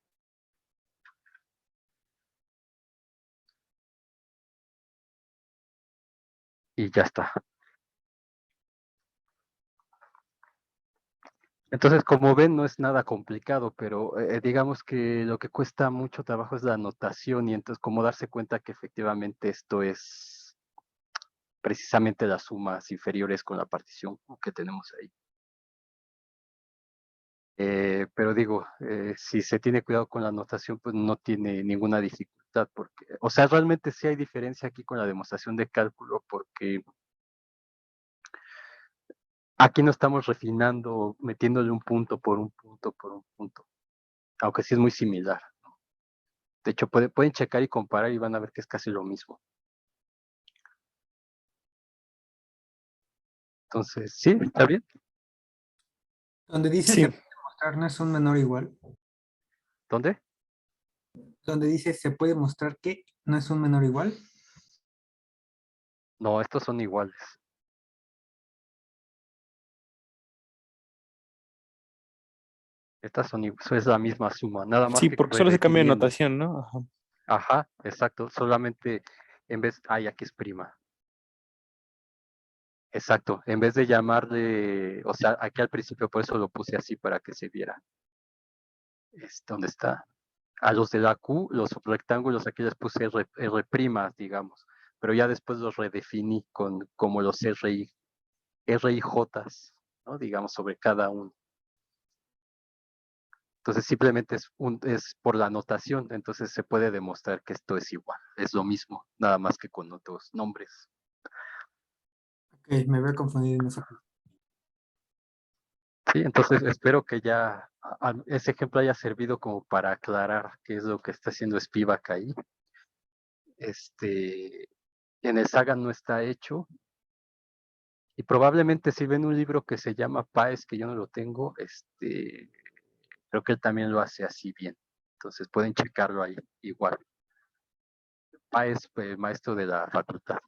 Y ya está. Entonces, como ven, no es nada complicado, pero digamos que lo que cuesta mucho trabajo es la notación y entonces como darse cuenta que efectivamente esto es precisamente las sumas inferiores con la partición que tenemos ahí. Pero digo, si se tiene cuidado con la notación, pues no tiene ninguna dificultad, porque, o sea, realmente sí hay diferencia aquí con la demostración de cálculo, porque aquí no estamos refinando, metiéndole un punto por un punto por un punto, aunque sí es muy similar. De hecho, pueden checar y comparar y van a ver que es casi lo mismo. Entonces, ¿sí? ¿Está bien? Donde dice Sí. se puede mostrar no es un menor igual. ¿Dónde? Donde dice se puede mostrar que no es un menor igual. No, estos son iguales. Estas son, eso es la misma suma, nada más Sí, que porque solo se cambia de redefiniendo. notación, ¿no? Ajá. Ajá, exacto, solamente en vez, ay, aquí es prima. Exacto, en vez de llamarle, o sea, aquí al principio por eso lo puse así para que se viera. ¿Dónde está? A los de la Q, los rectángulos aquí les puse R primas, digamos, pero ya después los redefiní con como los RIJs, ¿no? Digamos, sobre cada uno. Entonces simplemente es por la notación, entonces se puede demostrar que esto es igual, es lo mismo, nada más que con otros nombres. Ok, me voy a confundir en esa parte. Sí, entonces espero que ya ese ejemplo haya servido como para aclarar qué es lo que está haciendo Spivak ahí. En el Saga no está hecho. Y probablemente si ven un libro que se llama Páez, que yo no lo tengo, creo que él también lo hace así bien. Entonces pueden checarlo ahí igual. Páez, maestro de la facultad.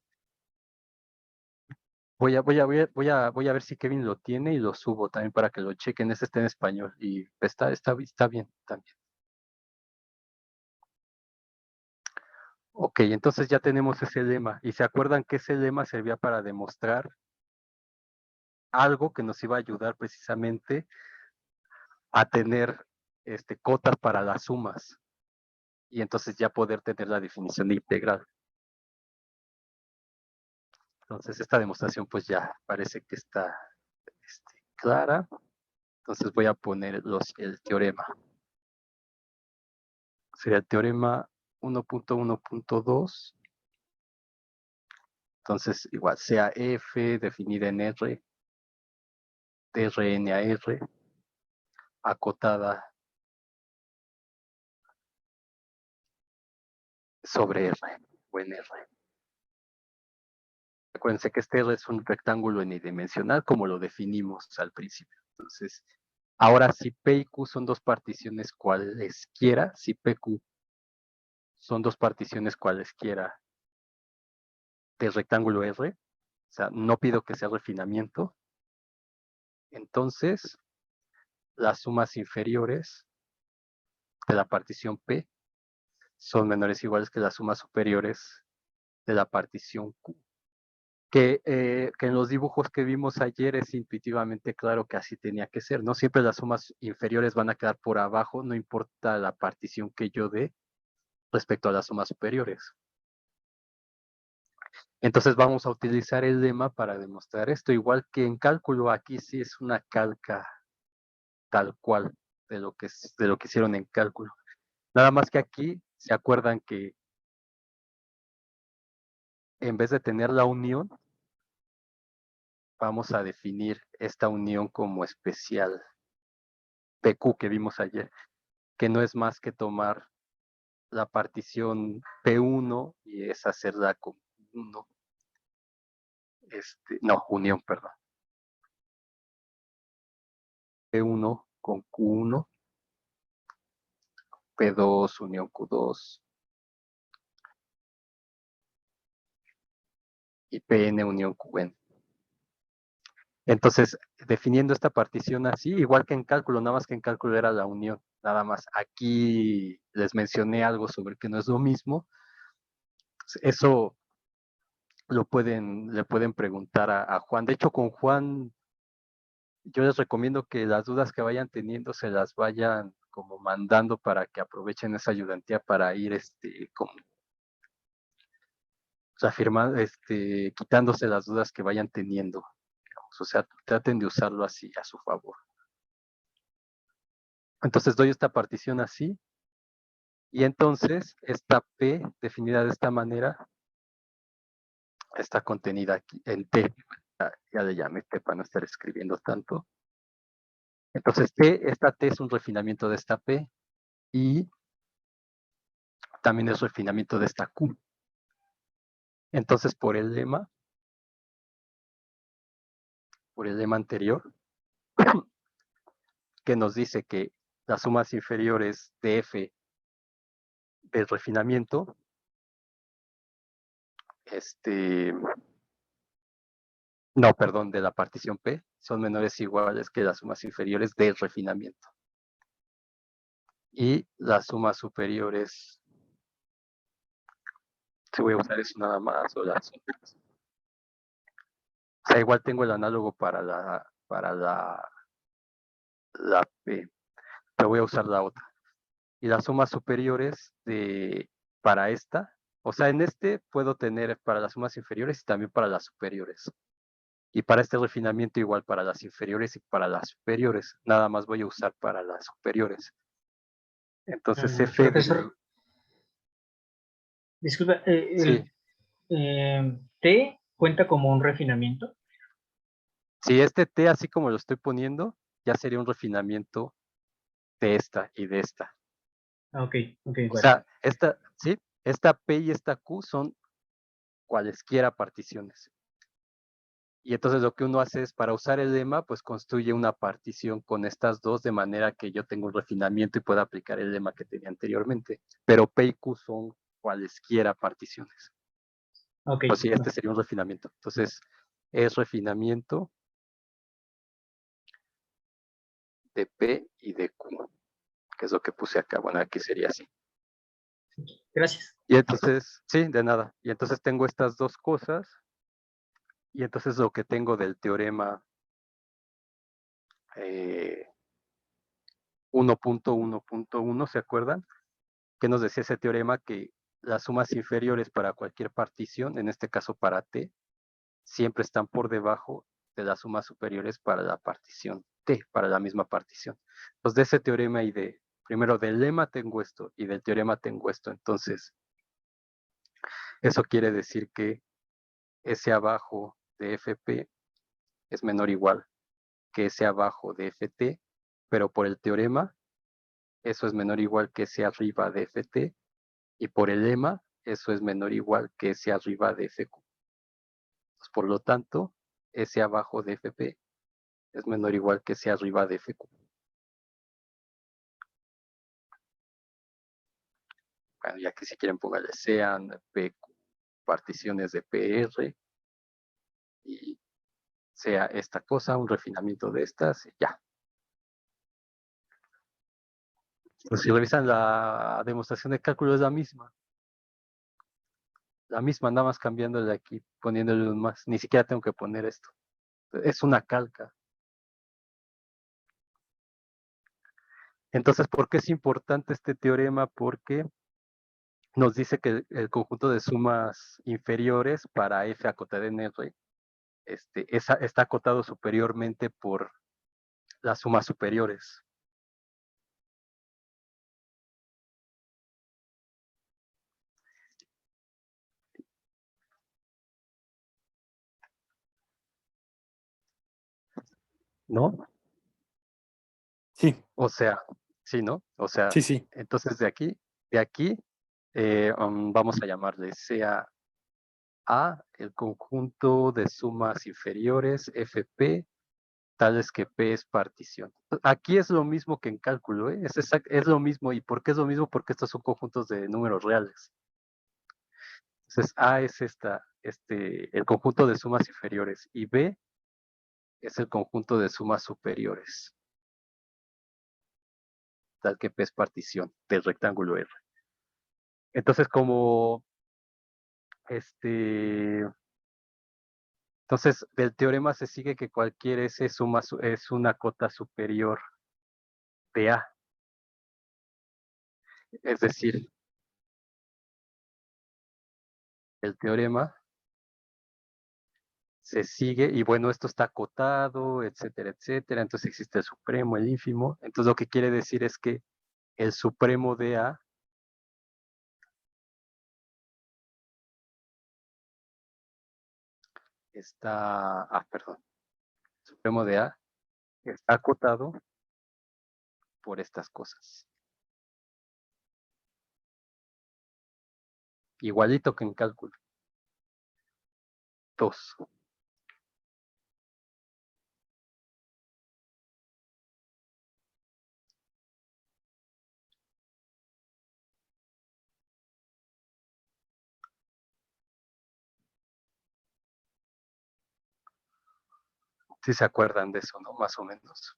Voy a ver si Kevin lo tiene y lo subo también para que lo chequen. Este está en español y está bien también. Ok, entonces ya tenemos ese lema. ¿Y se acuerdan que ese lema servía para demostrar algo que nos iba a ayudar precisamente a tener cotas para las sumas? Y entonces ya poder tener la definición de integral. Entonces esta demostración pues ya parece que está clara. Entonces voy a poner el teorema. Sería el teorema 1.1.2. Entonces igual sea F definida en R, de Rn a R, acotada sobre R o en R. Acuérdense que este R es un rectángulo unidimensional como lo definimos al principio. Entonces, ahora si P y Q son dos particiones cualesquiera, si PQ son dos particiones cualesquiera del rectángulo R, o sea, no pido que sea refinamiento, entonces las sumas inferiores de la partición P son menores o iguales que las sumas superiores de la partición Q. Que en los dibujos que vimos ayer es intuitivamente claro que así tenía que ser, ¿no? Siempre las sumas inferiores van a quedar por abajo, no importa la partición que yo dé respecto a las sumas superiores. Entonces vamos a utilizar el lema para demostrar esto, igual que en cálculo, aquí sí es una calca tal cual de lo que hicieron en cálculo. Nada más que aquí se acuerdan que en vez de tener la unión, vamos a definir esta unión como especial PQ que vimos ayer, que no es más que tomar la partición P1 y es hacerla con 1. No, unión, perdón. P1 con Q1, P2 unión Q2 y Pn unión Qn. Entonces, definiendo esta partición así, igual que en cálculo, nada más que en cálculo era la unión, nada más. Aquí les mencioné algo sobre que no es lo mismo. Eso le pueden preguntar a Juan. De hecho, con Juan, yo les recomiendo que las dudas que vayan teniendo se las vayan como mandando para que aprovechen esa ayudantía para ir como afirmando, quitándose las dudas que vayan teniendo. Digamos. O sea, traten de usarlo así a su favor. Entonces doy esta partición así. Y entonces esta P definida de esta manera está contenida aquí en T. Ya le llamé T para no estar escribiendo tanto. Entonces esta T es un refinamiento de esta P y también es refinamiento de esta Q. Entonces por el lema anterior, que nos dice que las sumas inferiores de F del refinamiento, no, perdón, de la partición P, son menores o iguales que las sumas inferiores del refinamiento. Y las sumas superiores, si voy a usar eso nada más, o las otras. O sea, igual tengo el análogo para la P, pero voy a usar la otra. Y las sumas superiores para esta, o sea, en este puedo tener para las sumas inferiores y también para las superiores. Y para este refinamiento igual para las inferiores y para las superiores. Nada más voy a usar para las superiores. Entonces F Profesor, disculpa, sí, ¿T cuenta como un refinamiento? si este T así como lo estoy poniendo, ya sería un refinamiento de esta y de esta. Ok, ok, O vale. sea, esta P y esta Q son cualesquiera particiones. Y entonces lo que uno hace es, para usar el lema, pues construye una partición con estas dos, de manera que yo tengo un refinamiento y pueda aplicar el lema que tenía anteriormente. Pero P y Q son cualesquiera particiones. Ok, Pues sí, este sería un refinamiento. Entonces, es refinamiento de P y de Q, que es lo que puse acá. Bueno, aquí sería así. gracias. Y entonces, sí, de nada. Y entonces tengo estas dos cosas. Y entonces lo que tengo del teorema 1.1.1, ¿se acuerdan? Que nos decía ese teorema que las sumas inferiores para cualquier partición, en este caso para T, siempre están por debajo de las sumas superiores para la partición T, para la misma partición. Pues de ese teorema y primero del lema tengo esto y del teorema tengo esto. Entonces, eso quiere decir que S abajo de FP es menor o igual que S abajo de FT, pero por el teorema, eso es menor o igual que S arriba de FT, y por el lema, eso es menor o igual que S arriba de FQ. Pues, por lo tanto, S abajo de FP es menor o igual que S arriba de FQ. Bueno, ya que si quieren pónganle sean PQ particiones de PR y sea esta cosa, un refinamiento de estas, y ya. Pues si revisan la demostración de cálculo es la misma. La misma, nada más cambiándole aquí, poniéndole un más. Ni siquiera tengo que poner esto. Es una calca. Entonces, ¿por qué es importante este teorema? Porque nos dice que el conjunto de sumas inferiores para F acotada en R está acotado superiormente por las sumas superiores. ¿No? Sí, O sea, sí, ¿no? O sea, sí, sí. entonces de aquí, vamos a llamarle sea A, el conjunto de sumas inferiores, FP, tales que P es partición. Aquí es lo mismo que en cálculo, ¿eh? Es lo mismo. ¿Y por qué es lo mismo? Porque estos son conjuntos de números reales. Entonces, A es el conjunto de sumas inferiores y B es el conjunto de sumas superiores, tal que P es partición del rectángulo R. Entonces, entonces del teorema se sigue que cualquier S es una cota superior de A. Es decir, el teorema se sigue, y bueno, esto está acotado, etcétera, etcétera. Entonces existe el supremo, el ínfimo. Entonces lo que quiere decir es que el supremo de A perdón, el supremo de A está acotado por estas cosas. Igualito que en cálculo. 2. Sí se acuerdan de eso, ¿no? Más o menos.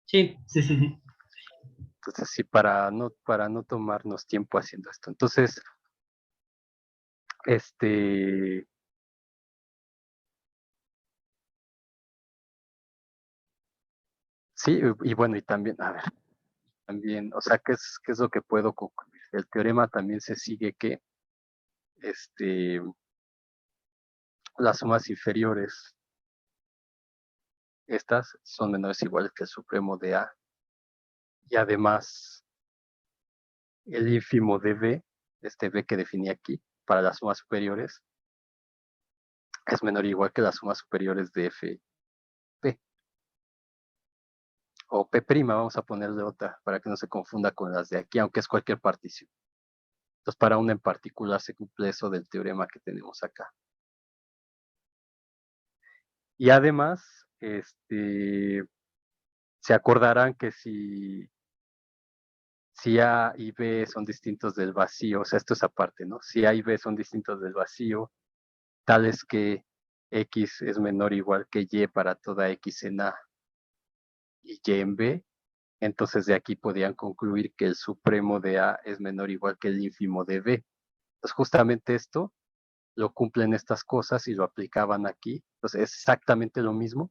Sí, sí, sí, sí. Entonces, sí, para no tomarnos tiempo haciendo esto. Entonces, sí, y bueno, y también, a ver, también, o sea, qué es lo que puedo concluir? El teorema también se sigue que, las sumas inferiores, estas son menores o iguales que el supremo de A, y además, el ínfimo de B, B que definí aquí, para las sumas superiores, es menor o igual que las sumas superiores de F, P, o P', vamos a ponerle otra, para que no se confunda con las de aquí, aunque es cualquier partición. Entonces, para una en particular se cumple eso del teorema que tenemos acá. Y además, se acordarán que si A y B son distintos del vacío, o sea, esto es aparte, ¿no? Si A y B son distintos del vacío, tales que X es menor o igual que Y para toda X en A y Y en B, entonces de aquí podían concluir que el supremo de A es menor o igual que el ínfimo de B. Entonces, justamente esto lo cumplen estas cosas y lo aplicaban aquí. Entonces, es exactamente lo mismo.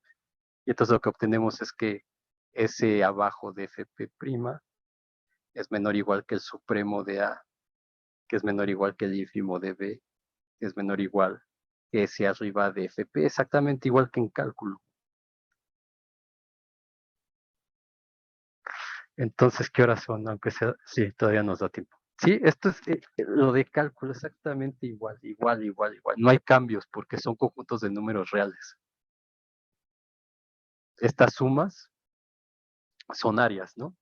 Y entonces lo que obtenemos es que S abajo de Fp' es menor o igual que el supremo de A, que es menor o igual que el ínfimo de B, que es menor o igual que S arriba de Fp, exactamente igual que en cálculo. Entonces, ¿qué horas son? Aunque sea, sí, todavía nos da tiempo. Sí, esto es lo de cálculo, exactamente igual. No hay cambios porque son conjuntos de números reales. Estas sumas son áreas, ¿no?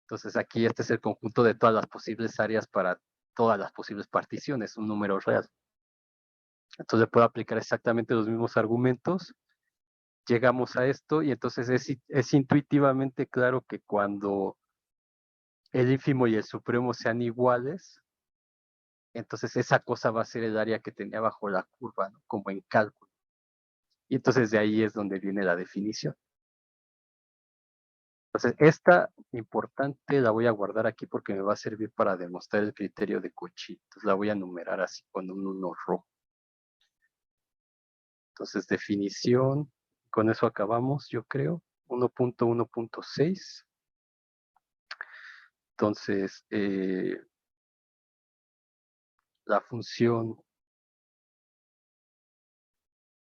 Entonces aquí este es el conjunto de todas las posibles áreas para todas las posibles particiones, un número real. Entonces puedo aplicar exactamente los mismos argumentos. Llegamos a esto y entonces es intuitivamente claro que cuando el ínfimo y el supremo sean iguales, entonces esa cosa va a ser el área que tenía bajo la curva, ¿no? Como en cálculo. Y entonces de ahí es donde viene la definición. Entonces, esta importante la voy a guardar aquí porque me va a servir para demostrar el criterio de Cauchy. Entonces la voy a numerar así con un 1 rojo. Entonces, definición, con eso acabamos, yo creo, 1.1.6. Entonces, la función,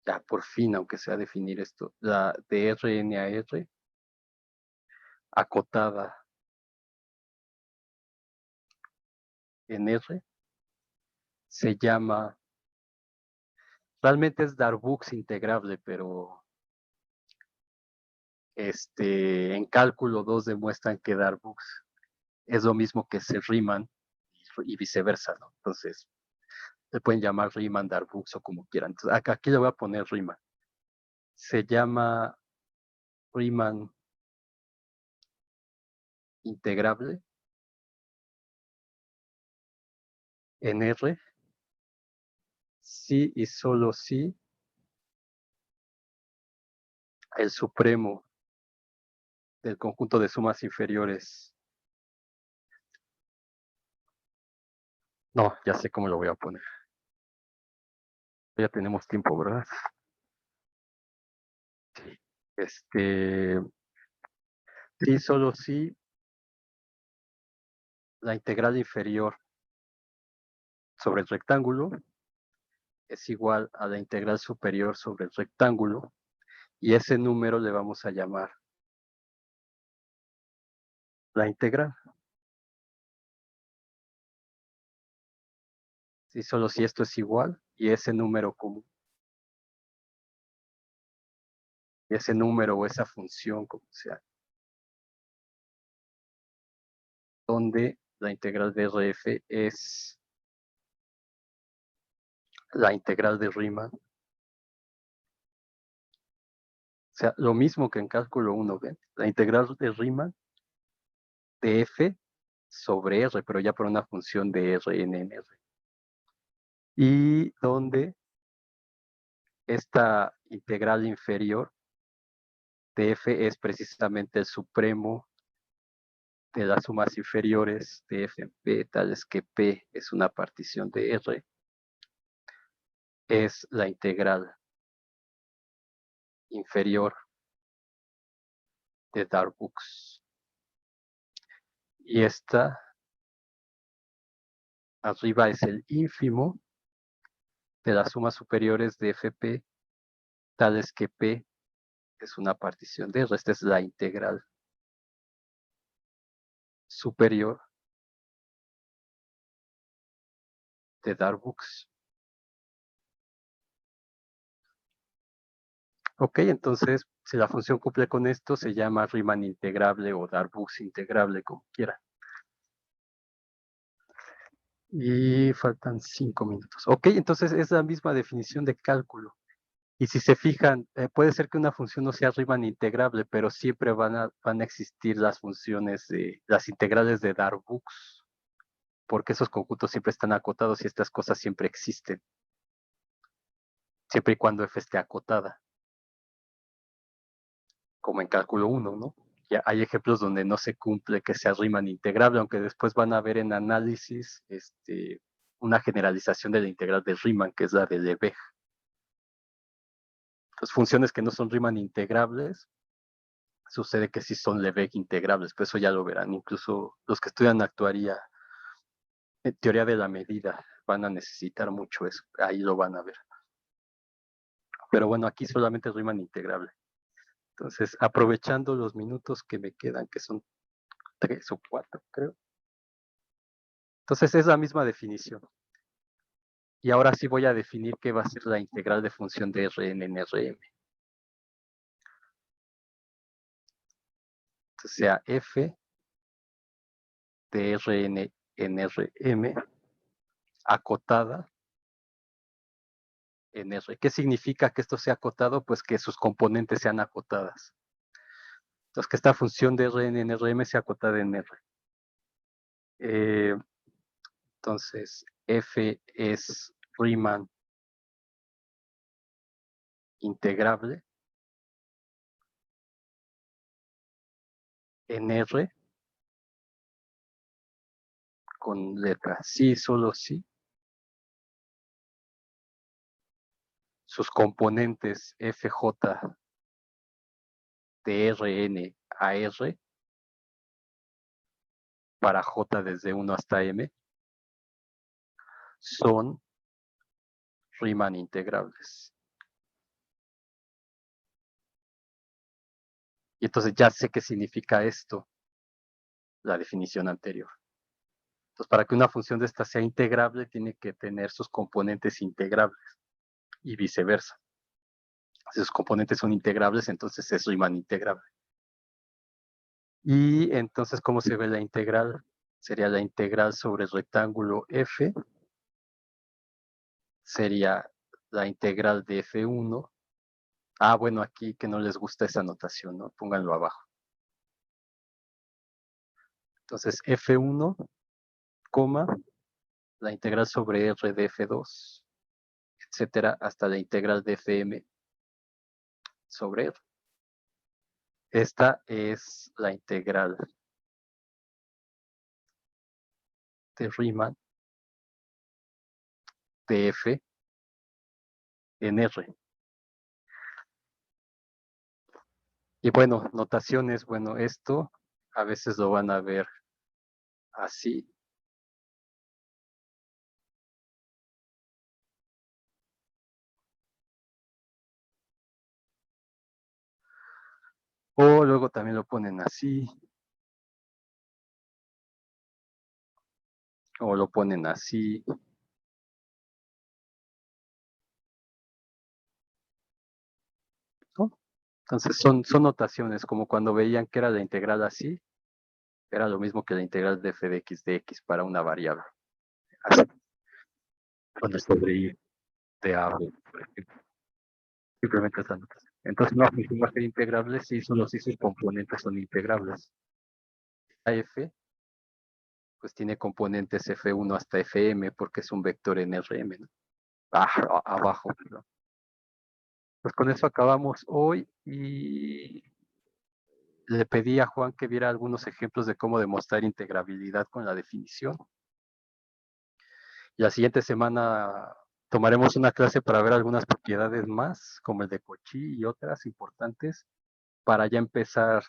ya por fin, aunque sea definir esto, la de Rn a R, acotada en R, se llama, realmente es Darboux integrable, pero en cálculo 2 demuestran que Darboux es lo mismo que se Riemann y viceversa, ¿no? Entonces, le pueden llamar Riemann, Darboux o como quieran. Entonces, aquí le voy a poner Riemann. Se llama Riemann integrable en R, si y solo si el supremo del conjunto de sumas inferiores. No, ya sé cómo lo voy a poner. Ya tenemos tiempo, ¿verdad? Sí, solo si la integral inferior sobre el rectángulo es igual a la integral superior sobre el rectángulo y ese número le vamos a llamar la integral. Sí, solo si esto es igual y ese número común. Y ese número o esa función, como sea, donde la integral de RF es la integral de Riemann. O sea, lo mismo que en cálculo 1, ¿ven? La integral de Riemann de F sobre R, pero ya por una función de Rn en R. Y donde esta integral inferior de F es precisamente el supremo de las sumas inferiores de F en P, tales que P es una partición de R, es la integral inferior de Darboux. Y esta arriba es el ínfimo de las sumas superiores de Fp, tales que P es una partición de R. Esta es la integral superior de Darboux. Ok, entonces, si la función cumple con esto, se llama Riemann integrable o Darboux integrable, como quiera. Y faltan 5 minutos. Ok, entonces es la misma definición de cálculo. Y si se fijan, puede ser que una función no sea Riemann integrable, pero siempre van a existir las funciones las integrales de Darboux, porque esos conjuntos siempre están acotados y estas cosas siempre existen. Siempre y cuando f esté acotada. Como en cálculo 1, ¿no? Ya hay ejemplos donde no se cumple que sea Riemann integrable, aunque después van a ver en análisis una generalización de la integral de Riemann, que es la de Lebesgue. Las funciones que no son Riemann integrables, sucede que sí son Lebesgue integrables, pero eso ya lo verán. Incluso los que estudian actuaría, teoría de la medida, van a necesitar mucho eso. Ahí lo van a ver. Pero bueno, aquí solamente es Riemann integrable. Entonces, aprovechando los minutos que me quedan, que son 3 o 4, creo. Entonces, es la misma definición. Y ahora sí voy a definir qué va a ser la integral de función de Rn en Rm. Entonces, sea f de Rn en Rm acotada en R. ¿Qué significa que esto sea acotado? Pues que sus componentes sean acotadas. Entonces, que esta función de Rn en Rm sea acotada en R. Entonces, f es Riemann integrable en R con letra sí, solo sí. Sus componentes fj de Rn a R para j desde 1 hasta m son Riemann integrables. Y entonces ya sé qué significa esto, la definición anterior. Entonces, para que una función de esta sea integrable, tiene que tener sus componentes integrables y viceversa. Si sus componentes son integrables, entonces es Riemann integrable. Y entonces, ¿cómo se ve la integral? Sería la integral sobre el rectángulo f, sería la integral de f1. Ah, bueno, aquí que no les gusta esa notación, ¿no? Pónganlo abajo. Entonces, f1, la integral sobre r de f2, etcétera, hasta la integral de fm sobre r. Esta es la integral de Riemann de f en r. Y bueno, notaciones, bueno, esto a veces lo van a ver así. O luego también lo ponen así. O lo ponen así. ¿No? Entonces son notaciones, como cuando veían que era la integral así, era lo mismo que la integral de f de x para una variable. Así. Cuando sobre y de a, por ejemplo. Simplemente esa notación. Entonces una función va a ser integrable si solo si sus componentes son integrables. A f pues tiene componentes f1 hasta fm porque es un vector en Rm, ¿no? Abajo, perdón. Pues con eso acabamos hoy y le pedí a Juan que viera algunos ejemplos de cómo demostrar integrabilidad con la definición. Y la siguiente semana tomaremos una clase para ver algunas propiedades más, como el de Cauchy y otras importantes, para ya empezar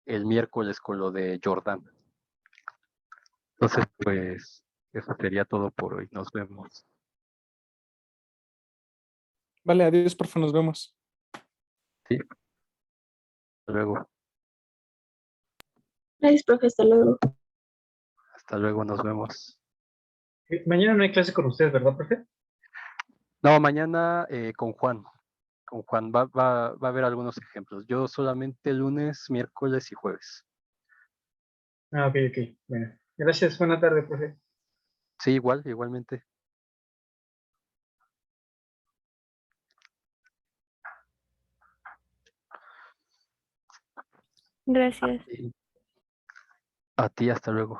el miércoles con lo de Jordan. Entonces, pues, eso sería todo por hoy. Nos vemos. Vale, adiós, profe, nos vemos. Sí. Hasta luego. Gracias, profe. Hasta luego. Hasta luego, nos vemos. Mañana no hay clase con ustedes, ¿verdad, profe? No, mañana con Juan. Con Juan va a haber algunos ejemplos. Yo solamente lunes, miércoles y jueves. Ah, ok, ok. Bueno, gracias. Buena tarde, profe. Sí, igualmente. Gracias. A ti, hasta luego.